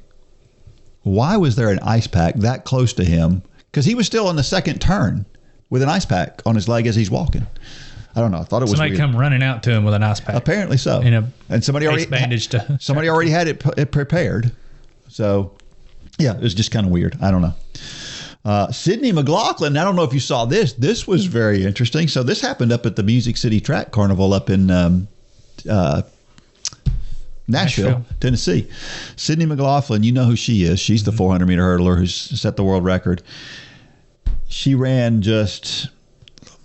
why was there an ice pack that close to him? Because he was still on the second turn with an ice pack on his leg as he's walking. I don't know. I thought it was somebody weird. Come running out to him with an ice pack. Apparently so. And somebody already had it prepared. So, yeah, it was just kind of weird. I don't know. Sydney Mclaughlin, I don't know if you saw this. This was very interesting. So this happened up at the Music City Track Carnival up in Nashville, Tennessee. Sydney Mclaughlin, you know who she is. She's the 400-meter hurdler who's set the world record. She ran just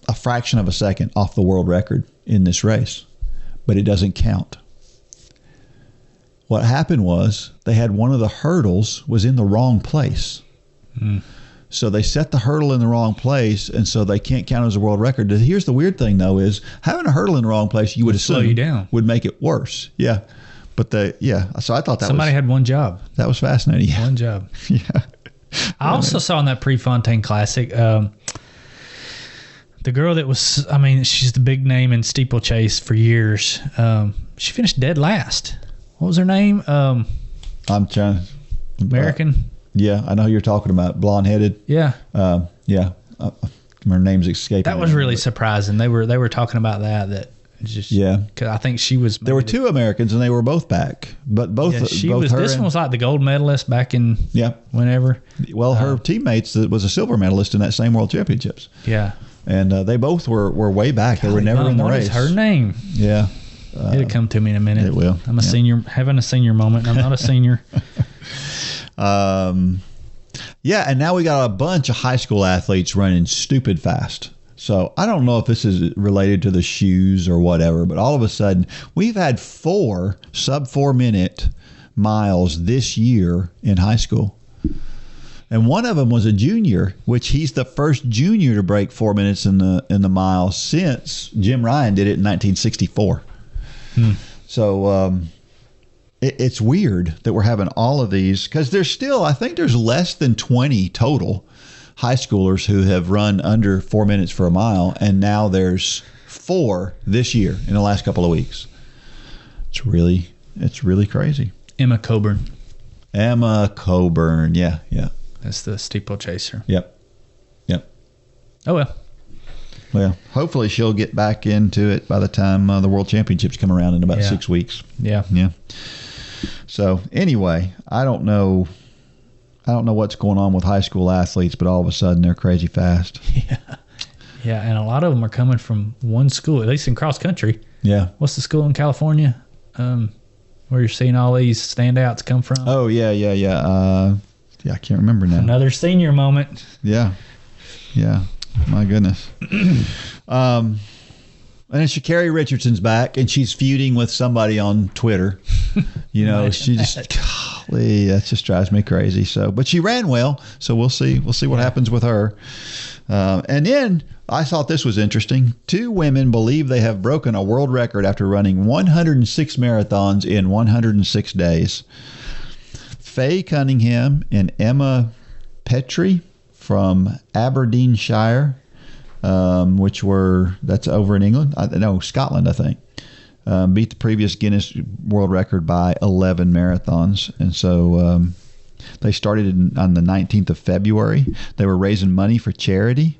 a fraction of a second off the world record in this race, but it doesn't count. What happened was they had one of the hurdles was in the wrong place. So they set the hurdle in the wrong place, and so they can't count as a world record. Here's the weird thing, though, is having a hurdle in the wrong place, you would assume, slow you down. Would make it worse. Yeah. But so I thought somebody had one job. That was fascinating. Yeah. One job. Yeah. I also saw in that Prefontaine Classic, the girl that was, she's the big name in steeplechase for years. She finished dead last. What was her name? I'm trying. American. Yeah, I know who you're talking about. Blonde-headed. Yeah. Yeah. Her name's escaping. That was really surprising. They were talking about that. Just, yeah. Cause I think she was. There were two Americans, and they were both back. But both. Yeah, she both was. This one was like the gold medalist back in. Yeah. Whenever. Well, her teammates was a silver medalist in that same World Championships. Yeah. And they both were way back. They were never in the race. What is her name? Yeah. It'll come to me in a minute. It will. I'm a senior, having a senior moment. I'm not a senior. Yeah, and now we got a bunch of high school athletes running stupid fast. So I don't know if this is related to the shoes or whatever, but all of a sudden we've had 4 sub-4 minute miles this year in high school. And one of them was a junior, which he's the first junior to break 4 minutes in the mile since Jim Ryan did it in 1964. So it's weird that we're having all of these, because there's still, I think there's less than 20 total high schoolers who have run under 4 minutes for a mile, and now there's 4 this year in the last couple of weeks. It's really crazy. Emma Coburn. Yeah. That's the steeplechaser. Yep. Oh, well. Well, hopefully she'll get back into it by the time the World Championships come around in about 6 weeks. Yeah. So anyway, I don't know what's going on with high school athletes, but all of a sudden they're crazy fast. Yeah, and a lot of them are coming from one school, at least in cross country. Yeah. What's the school in California where you're seeing all these standouts come from? Oh, yeah. I can't remember now. Another senior moment. Yeah. My goodness. And then Sha'Carri Richardson's back, and she's feuding with somebody on Twitter. She just, golly, that just drives me crazy. So, but she ran well, so we'll see what happens with her. And then I thought this was interesting. 2 women believe they have broken a world record after running 106 marathons in 106 days. Faye Cunningham and Emma Peachtree from Aberdeenshire, that's over in England. Scotland, I think. Beat the previous Guinness World Record by 11 marathons. And so they started on the 19th of February. They were raising money for charity.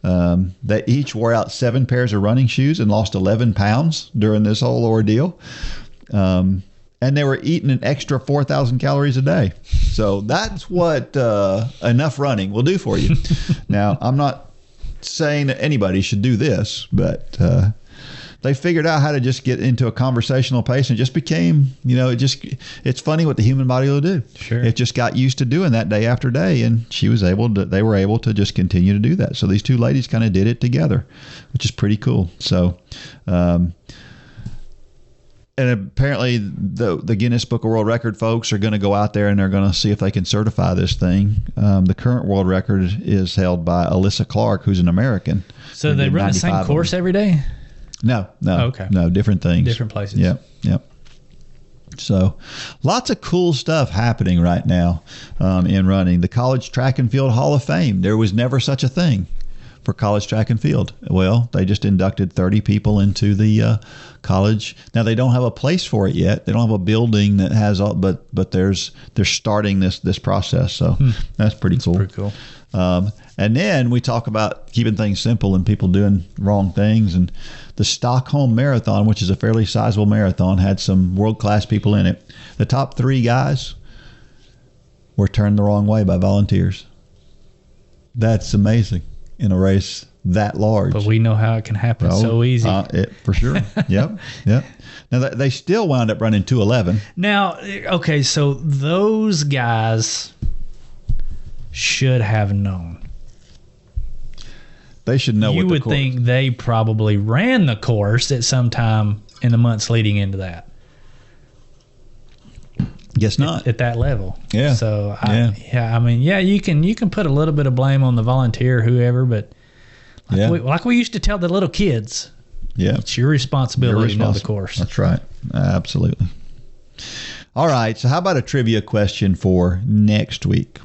They each wore out 7 pairs of running shoes and lost 11 pounds during this whole ordeal. And and they were eating an extra 4,000 calories a day. So that's what enough running will do for you. Now, I'm not saying that anybody should do this, but they figured out how to just get into a conversational pace, and just became, it's funny what the human body will do. Sure. It just got used to doing that day after day, and they were able to just continue to do that. So these two ladies kind of did it together, which is pretty cool. So, and apparently the Guinness Book of World Record folks are going to go out there and they're going to see if they can certify this thing. The current world record is held by Alyssa Clark, who's an American. So they run the same course every day? No. Okay. No, different things. Different places. Yep. So lots of cool stuff happening right now in running. The College Track and Field Hall of Fame. There was never such a thing for college track and field. Well, they just inducted 30 people into the college. Now they don't have a place for it yet. They don't have a building that has all, but they're starting this process. So that's pretty cool. Pretty cool. And then we talk about keeping things simple and people doing wrong things. And the Stockholm Marathon, which is a fairly sizable marathon, had some world-class people in it. The top 3 guys were turned the wrong way by volunteers. That's amazing in a race that large. But we know how it can happen so easy. For sure. Yep. Now, they still wound up running 2:11. Now, okay, so those guys should have known. They should know You would think they probably ran the course at some time in the months leading into that. Guess not. At that level. Yeah. So, you can put a little bit of blame on the volunteer, whoever, but like we used to tell the little kids, it's your responsibility to know the course. That's right. Absolutely. All right. So how about a trivia question for next week?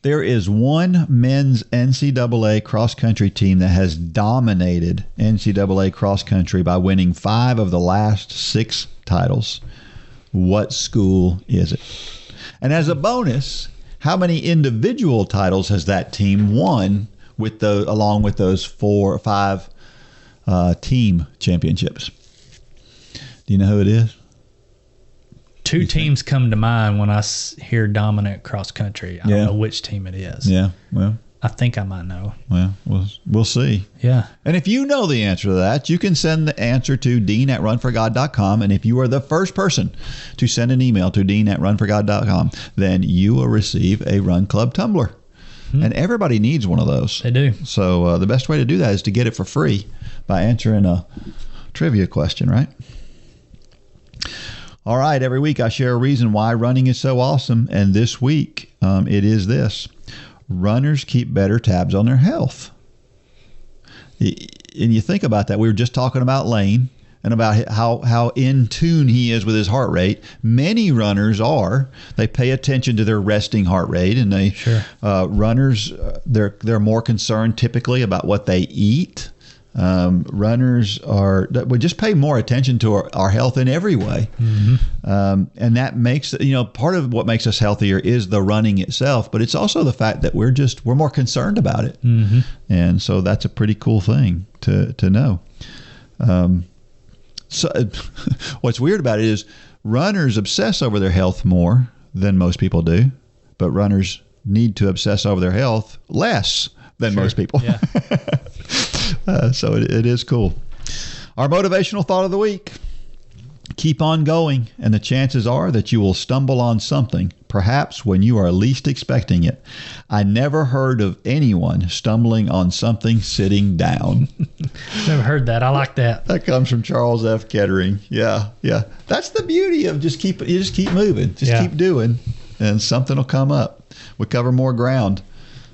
There is one men's NCAA cross-country team that has dominated NCAA cross-country by winning 5 of the last 6 titles. What school is it? And as a bonus, how many individual titles has that team won along with those 4 or 5 team championships? Do you know who it is? 2 teams come to mind when I hear dominant cross country. I don't know which team it is. Yeah, well, I think I might know. Well, we'll see. Yeah. And if you know the answer to that, you can send the answer to dean@runforgod.com. And if you are the first person to send an email to dean@runforgod.com, then you will receive a Run Club tumbler. And everybody needs one of those. They do. So the best way to do that is to get it for free by answering a trivia question, right? All right, every week I share a reason why running is so awesome, and this week it is this. Runners keep better tabs on their health. And you think about that. We were just talking about Lane and about how in tune he is with his heart rate. Many runners are. They pay attention to their resting heart rate, and runners, they're more concerned typically about what they eat. Runners would just pay more attention to our health in every way. And that makes, part of what makes us healthier is the running itself, but it's also the fact that we're more concerned about it. And so that's a pretty cool thing to know. So what's weird about it is runners obsess over their health more than most people do, but runners need to obsess over their health less than most people. Yeah. So it is cool. Our motivational thought of the week: keep on going, and the chances are that you will stumble on something, perhaps when you are least expecting it. I never heard of anyone stumbling on something sitting down. Never heard that. I like that. That comes from Charles F. Kettering. Yeah. That's the beauty of just keep moving, keep doing, and something will come up. We cover more ground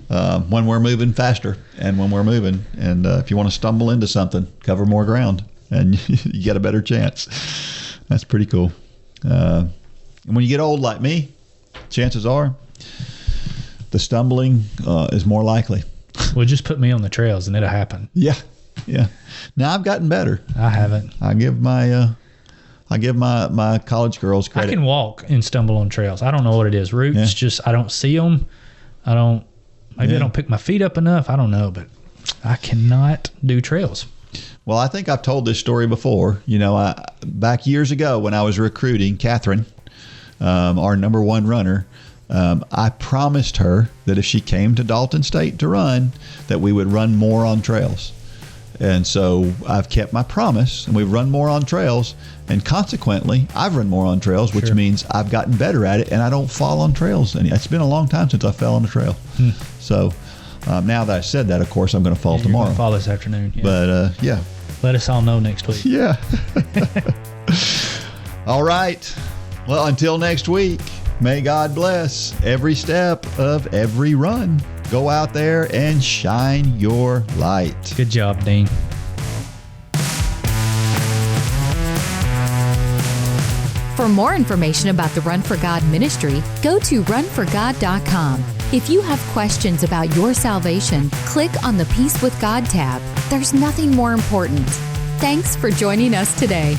when we're moving faster and when we're moving. And if you want to stumble into something, cover more ground and you get a better chance. That's pretty cool. And when you get old like me, chances are the stumbling is more likely. Well, just put me on the trails and it'll happen. Yeah. Now I've gotten better. I haven't. I give my college girls credit. I can walk and stumble on trails. I don't know what it is. Roots, just I don't see them. Maybe I don't pick my feet up enough. I don't know, but I cannot do trails. Well, I think I've told this story before. You know, back years ago when I was recruiting Catherine, our number one runner, I promised her that if she came to Dalton State to run, that we would run more on trails. And so I've kept my promise, and we've run more on trails. And consequently, I've run more on trails, which means I've gotten better at it, and I don't fall on trails. And it's been a long time since I fell on a trail. So now that I said that, of course, I'm going to fall tomorrow. Fall this afternoon. Yeah. But yeah. Let us all know next week. Yeah. All right. Well, until next week, may God bless every step of every run. Go out there and shine your light. Good job, Dean. For more information about the Run for God ministry, go to runforgod.com. If you have questions about your salvation, click on the Peace with God tab. There's nothing more important. Thanks for joining us today.